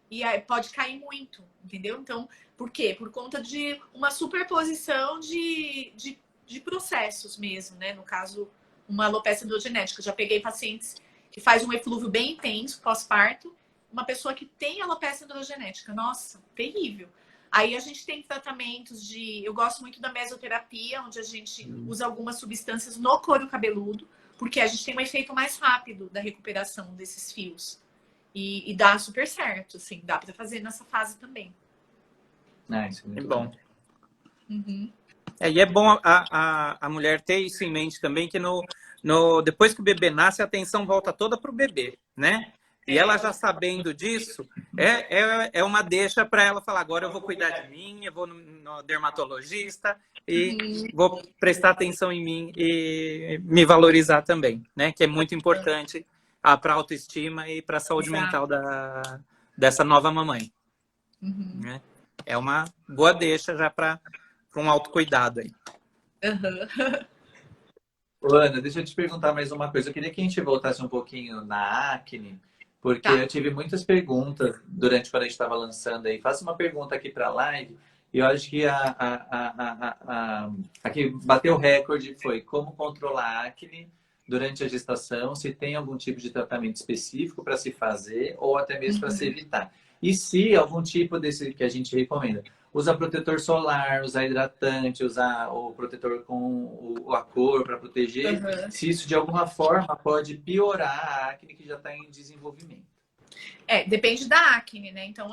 E aí pode cair muito, entendeu? Então, por quê? Por conta de uma superposição de processos mesmo, né? No caso, uma alopecia androgenética. Eu já peguei pacientes que faz um eflúvio bem intenso pós-parto, uma pessoa que tem alopecia androgenética. Nossa, terrível. Aí a gente tem tratamentos eu gosto muito da mesoterapia, onde a gente usa algumas substâncias no couro cabeludo, porque a gente tem um efeito mais rápido da recuperação desses fios. E dá super certo, assim, dá para fazer nessa fase também. Isso é muito bom. Uhum. E é bom a mulher ter isso em mente também, que depois que o bebê nasce, a atenção volta toda para o bebê, né? E ela já sabendo disso, é uma deixa para ela falar, agora eu vou cuidar de mim, eu vou no dermatologista e vou prestar atenção em mim e me valorizar também, né? Que é muito importante para a autoestima e para a saúde mental dessa nova mamãe. Né? É uma boa deixa já para um autocuidado aí. Ana, deixa eu te perguntar mais uma coisa. Eu queria que a gente voltasse um pouquinho na acne, porque eu tive muitas perguntas durante quando a gente estava lançando aí. Faça uma pergunta aqui para a live. E eu acho que a que bateu o recorde foi como controlar a acne durante a gestação, se tem algum tipo de tratamento específico para se fazer ou até mesmo para se evitar. E se algum tipo desse que a gente recomenda. Usa protetor solar, usar hidratante, usar o protetor com a cor para proteger. Se isso de alguma forma pode piorar a acne que já está em desenvolvimento. Depende da acne, né? Então,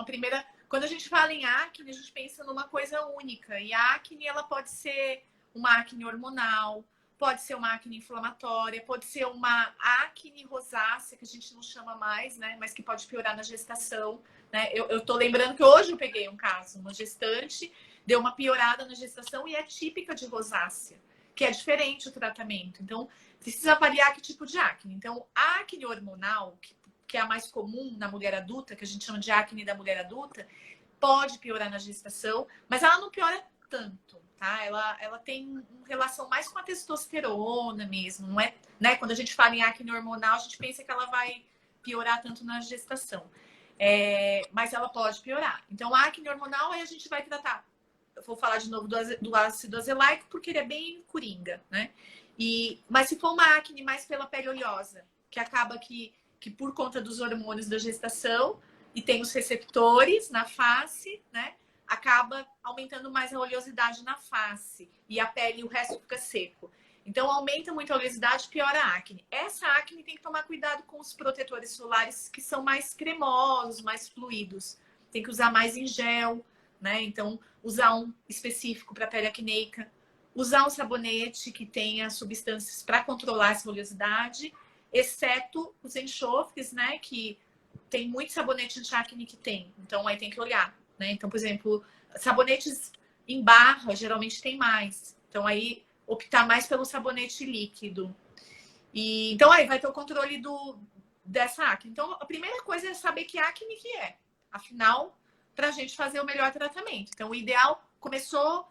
quando a gente fala em acne, a gente pensa numa coisa única. E a acne, ela pode ser uma acne hormonal, pode ser uma acne inflamatória, pode ser uma acne rosácea, que a gente não chama mais, né? Mas que pode piorar na gestação. Né? Eu tô lembrando que hoje eu peguei um caso, uma gestante deu uma piorada na gestação e é típica de rosácea, que é diferente o tratamento. Então, precisa avaliar que tipo de acne. Então, a acne hormonal, que é a mais comum na mulher adulta, que a gente chama de acne da mulher adulta, pode piorar na gestação, mas ela não piora tanto, tá? Ela tem uma relação mais com a testosterona mesmo, não é, né? Quando a gente fala em acne hormonal, a gente pensa que ela vai piorar tanto na gestação. Mas ela pode piorar. Então, a acne hormonal, aí a gente vai tratar. Eu vou falar de novo do ácido azelaico, porque ele é bem coringa, né? Mas se for uma acne mais pela pele oleosa, que acaba que por conta dos hormônios da gestação e tem os receptores na face, né? Acaba aumentando mais a oleosidade na face e a pele e o resto fica seco. Então, aumenta muito a oleosidade, piora a acne. Essa acne tem que tomar cuidado com os protetores solares que são mais cremosos, mais fluidos. Tem que usar mais em gel, né? Então, usar um específico para pele acneica. Usar um sabonete que tenha substâncias para controlar essa oleosidade, exceto os enxofres, né? Que tem muito sabonete anti-acne que tem. Então, aí tem que olhar, né? Então, por exemplo, sabonetes em barra geralmente tem mais. Então, aí optar mais pelo sabonete líquido. Então, aí vai ter o controle dessa acne. Então, a primeira coisa é saber que acne que é. Afinal, para a gente fazer o melhor tratamento. Então, o ideal começou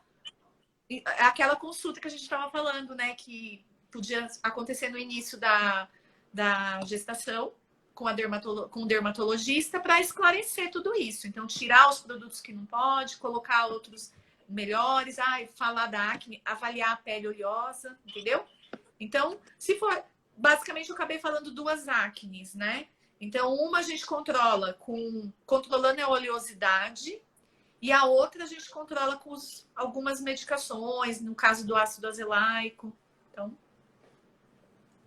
aquela consulta que a gente estava falando, né? Que podia acontecer no início da gestação com o dermatologista para esclarecer tudo isso. Então, tirar os produtos que não pode, colocar outros melhores, falar da acne, avaliar a pele oleosa, entendeu? Então, se for... Basicamente, eu acabei falando duas acnes, né? Então, uma a gente controla controlando a oleosidade e a outra a gente controla com algumas medicações, no caso do ácido azelaico. Então...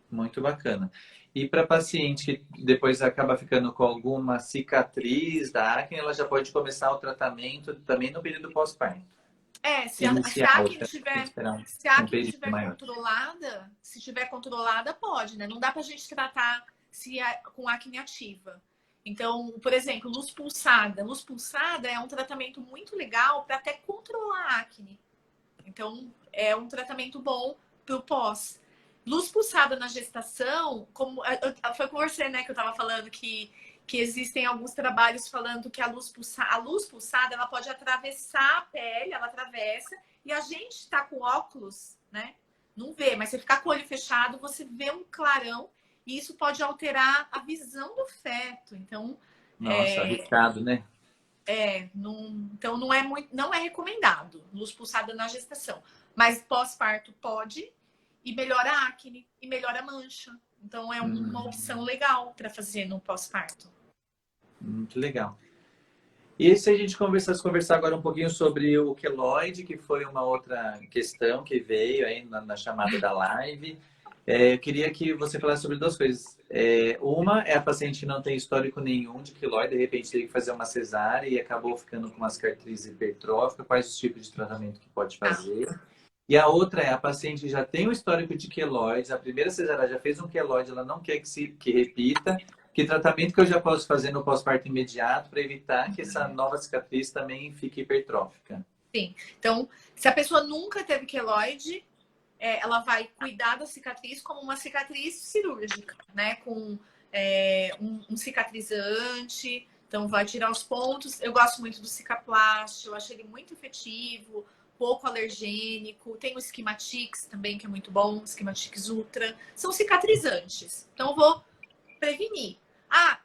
Muito bacana. E para paciente que depois acaba ficando com alguma cicatriz da acne, ela já pode começar o tratamento também no período pós-parto. Se a acne estiver controlada, se estiver controlada, pode, né? Não dá pra gente tratar com acne ativa. Então, por exemplo, luz pulsada. Luz pulsada é um tratamento muito legal para até controlar a acne. Então, é um tratamento bom pro pós. Luz pulsada na gestação, foi com você, né, que eu estava falando que existem alguns trabalhos falando que a luz pulsada ela pode atravessar a pele, ela atravessa, e a gente está com óculos, né? Não vê, mas se ficar com o olho fechado, você vê um clarão, e isso pode alterar a visão do feto. Então, nossa, arriscado, né? Então não é recomendado luz pulsada na gestação, mas pós-parto pode. E melhora a acne, e melhora a mancha. Então, é uma opção legal para fazer no pós-parto. Muito legal. E se a gente conversar agora um pouquinho sobre o queloide, que foi uma outra questão que veio aí na chamada da live. Eu queria que você falasse sobre duas coisas. Uma é a paciente que não tem histórico nenhum de queloide, de repente teve que fazer uma cesárea e acabou ficando com uma cicatriz hipertrófica. Quais os tipos de tratamento que pode fazer? E a outra é a paciente que já tem um histórico de queloides, a primeira cesárea já fez um queloide, ela não quer que repita. Que tratamento que eu já posso fazer no pós-parto imediato para evitar que essa nova cicatriz também fique hipertrófica? Sim. Então, se a pessoa nunca teve queloide, ela vai cuidar da cicatriz como uma cicatriz cirúrgica, né? Com um cicatrizante. Então, vai tirar os pontos. Eu gosto muito do Cicaplast, eu acho ele muito efetivo, pouco alergênico. Tem o Schematics também, que é muito bom, o Schematics Ultra. São cicatrizantes. Então, eu vou prevenir.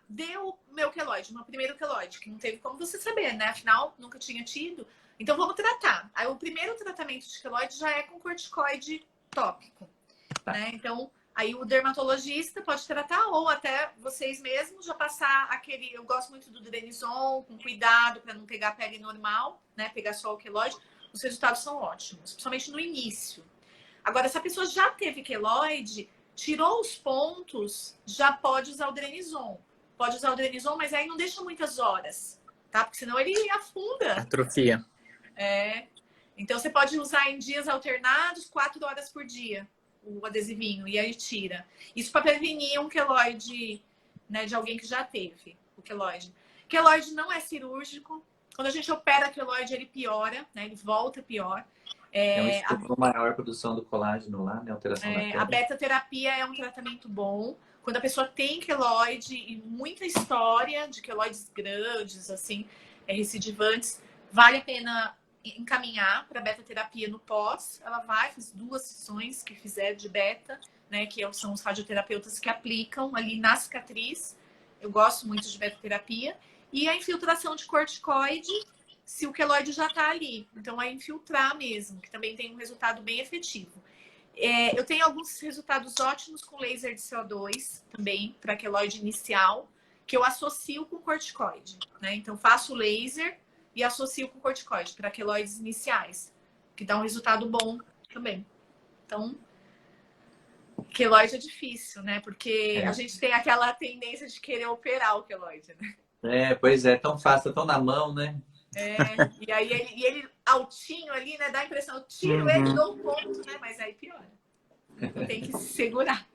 Deu meu queloide, meu primeiro queloide, que não teve como você saber, né? Afinal, nunca tinha tido. Então, vamos tratar. Aí, o primeiro tratamento de queloide já é com corticoide tópico, né? Então, aí o dermatologista pode tratar, ou até vocês mesmos já passar aquele... Eu gosto muito do Drenizon, com cuidado para não pegar a pele normal, né? Pegar só o queloide. Os resultados são ótimos, principalmente no início. Agora, se a pessoa já teve queloide, tirou os pontos, já pode usar o Drenizon. Pode usar o Drenizon, mas aí não deixa muitas horas, tá? Porque senão ele afunda. Atrofia. Então, você pode usar em dias alternados, 4 horas por dia, o adesivinho, e aí tira. Isso para prevenir um queloide, né, de alguém que já teve o queloide. Queloide não é cirúrgico. Quando a gente opera queloide, ele piora, né? Ele volta pior. Uma maior produção do colágeno lá, né? Alteração da pele. A beta-terapia é um tratamento bom. Quando a pessoa tem queloide e muita história de queloides grandes, assim, recidivantes, vale a pena encaminhar para beta-terapia no pós. Ela vai, faz 2 sessões que fizer de beta, né? Que são os radioterapeutas que aplicam ali na cicatriz. Eu gosto muito de beta-terapia. E a infiltração de corticoide, se o queloide já está ali. Então, é infiltrar mesmo, que também tem um resultado bem efetivo. Eu tenho alguns resultados ótimos com laser de CO2 também, para queloide inicial, que eu associo com corticoide, né? Então, faço laser e associo com corticoide para queloides iniciais, que dá um resultado bom também. Então, queloide é difícil, né? Porque a gente tem aquela tendência de querer operar o queloide, né? Pois é, tão fácil, tão na mão, né? E aí ele altinho ali, né? Dá a impressão, eu tiro ele, dou um ponto, né? Mas aí piora. Tem que se segurar.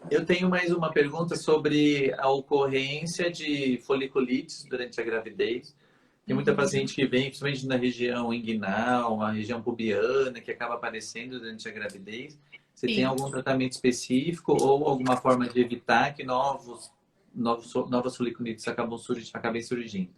Eu tenho mais uma pergunta sobre a ocorrência de foliculites durante a gravidez. Tem muita paciente que vem, principalmente na região inguinal, na região pubiana, que acaba aparecendo durante a gravidez. Você tem algum tratamento específico ou alguma forma de evitar que novas foliculites acabem surgindo?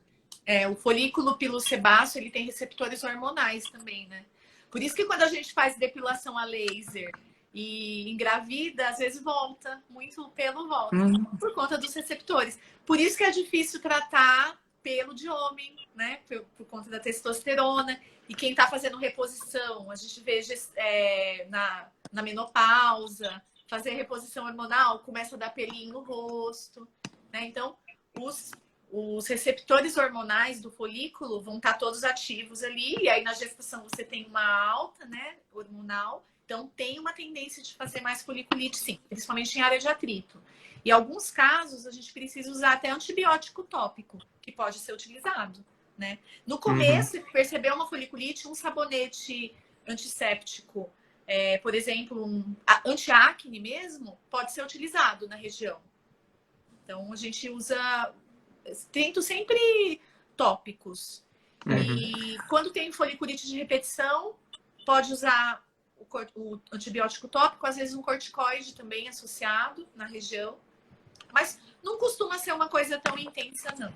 O folículo pilosebáceo, ele tem receptores hormonais também, né? Por isso que quando a gente faz depilação a laser e engravida, às vezes volta, muito pelo volta, por conta dos receptores. Por isso que é difícil tratar pelo de homem, né? Por conta da testosterona. E quem tá fazendo reposição, a gente vê na menopausa, fazer reposição hormonal, começa a dar pelinho no rosto, né? Então, os receptores hormonais do folículo vão estar todos ativos ali, e aí na gestação você tem uma alta, né, hormonal, então tem uma tendência de fazer mais foliculite, sim, principalmente em área de atrito. Em alguns casos, a gente precisa usar até antibiótico tópico, que pode ser utilizado, né? No começo, se perceber uma foliculite, um sabonete antisséptico, por exemplo, antiacne mesmo, pode ser utilizado na região. Então, a gente tento sempre tópicos. E quando tem foliculite de repetição, pode usar o antibiótico tópico, às vezes um corticoide também associado na região. Mas não costuma ser uma coisa tão intensa, não.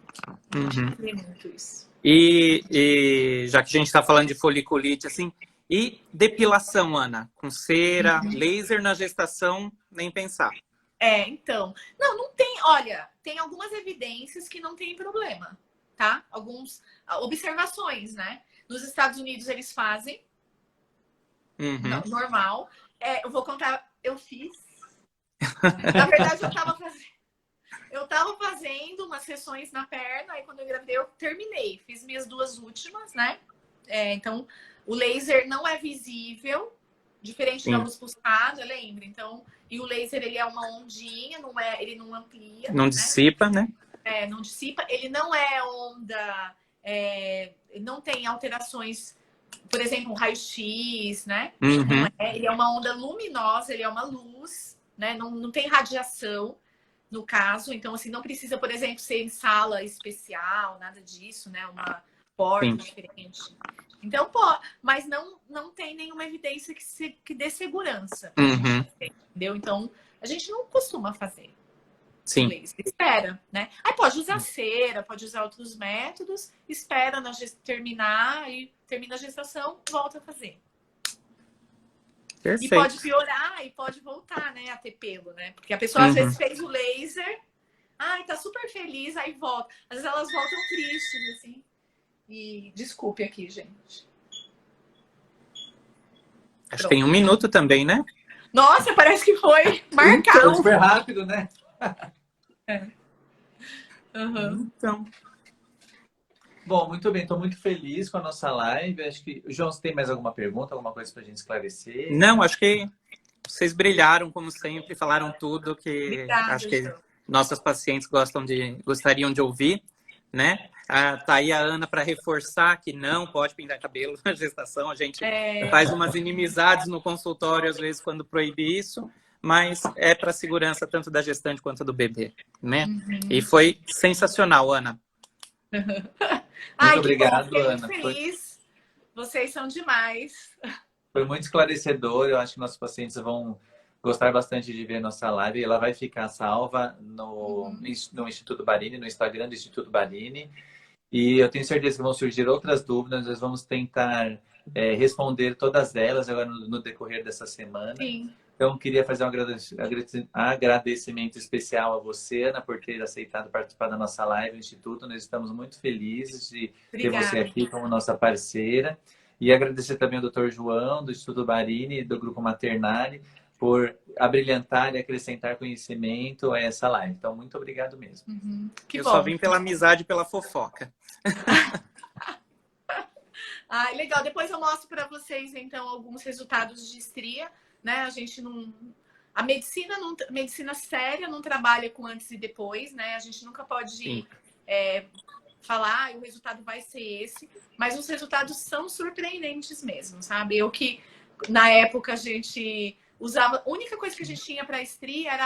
A gente vê muito isso. E já que a gente está falando de foliculite, assim, e depilação, Ana? Com cera, laser na gestação, nem pensar. Então. Não tem. Olha, tem algumas evidências que não tem problema, tá? Algumas observações, né? Nos Estados Unidos eles fazem. Normal. Eu vou contar, eu fiz. Na verdade, eu tava fazendo umas sessões na perna, aí quando eu engravidei, eu terminei. Fiz minhas 2 últimas, né? Então, o laser não é visível. Diferente da luz pulsada, lembra? Então, e o laser, ele é uma ondinha, ele não amplia. Não dissipa, né? Não dissipa. Ele não é onda, não tem alterações, por exemplo, um raio-x, né? Ele é uma onda luminosa, ele é uma luz, né? Não tem radiação, no caso. Então, assim, não precisa, por exemplo, ser em sala especial, nada disso, né? Uma porta diferente. Então, mas não tem nenhuma evidência que dê segurança. Entendeu? Então, a gente não costuma fazer. Sim. Espera, né? Aí pode usar cera, pode usar outros métodos, espera terminar e termina a gestação, volta a fazer. Perfeito. E pode piorar e pode voltar, né, a ter pelo, né? Porque a pessoa às vezes fez o laser, tá super feliz, aí volta. Às vezes elas voltam tristes, assim. E desculpe aqui, gente. Acho que tem 1 minuto também, né? Nossa, parece que foi marcado. Foi super rápido, né? Então. Bom, muito bem. Estou muito feliz com a nossa live. Acho que... João, você tem mais alguma pergunta, alguma coisa para a gente esclarecer? Não, acho que vocês brilharam, como sempre. Falaram tudo que Obrigada, acho que nossas pacientes gostariam de ouvir, né? Tá aí a Ana para reforçar que não pode pintar cabelo na gestação. A gente faz umas inimizades no consultório, às vezes, quando proíbe isso, mas é para a segurança tanto da gestante quanto do bebê, né? E foi sensacional, Ana. Muito obrigado, Ana. Muito feliz. Vocês são demais. Foi muito esclarecedor. Eu acho que nossos pacientes vão gostar bastante de ver nossa live. Ela vai ficar salva no Instituto Barini, no Instagram do Instituto Barini. E eu tenho certeza que vão surgir outras dúvidas, nós vamos tentar responder todas elas agora no decorrer dessa semana. Sim. Então, queria fazer um agradecimento especial a você, Ana, por ter aceitado participar da nossa live do Instituto. Nós estamos muito felizes de ter você aqui como nossa parceira. E agradecer também ao Dr. João, do Instituto Barini, do Grupo Maternale, por abrilhantar e acrescentar conhecimento a essa live. Então, muito obrigado mesmo. Que eu bom. só vim pela amizade e pela fofoca. Legal. Depois eu mostro para vocês, então, alguns resultados de estria. Né? A gente não... A medicina séria não trabalha com antes e depois, né? A gente nunca pode falar, o resultado vai ser esse, mas os resultados são surpreendentes mesmo, sabe? Na época, a gente usava... A única coisa que a gente tinha para estria era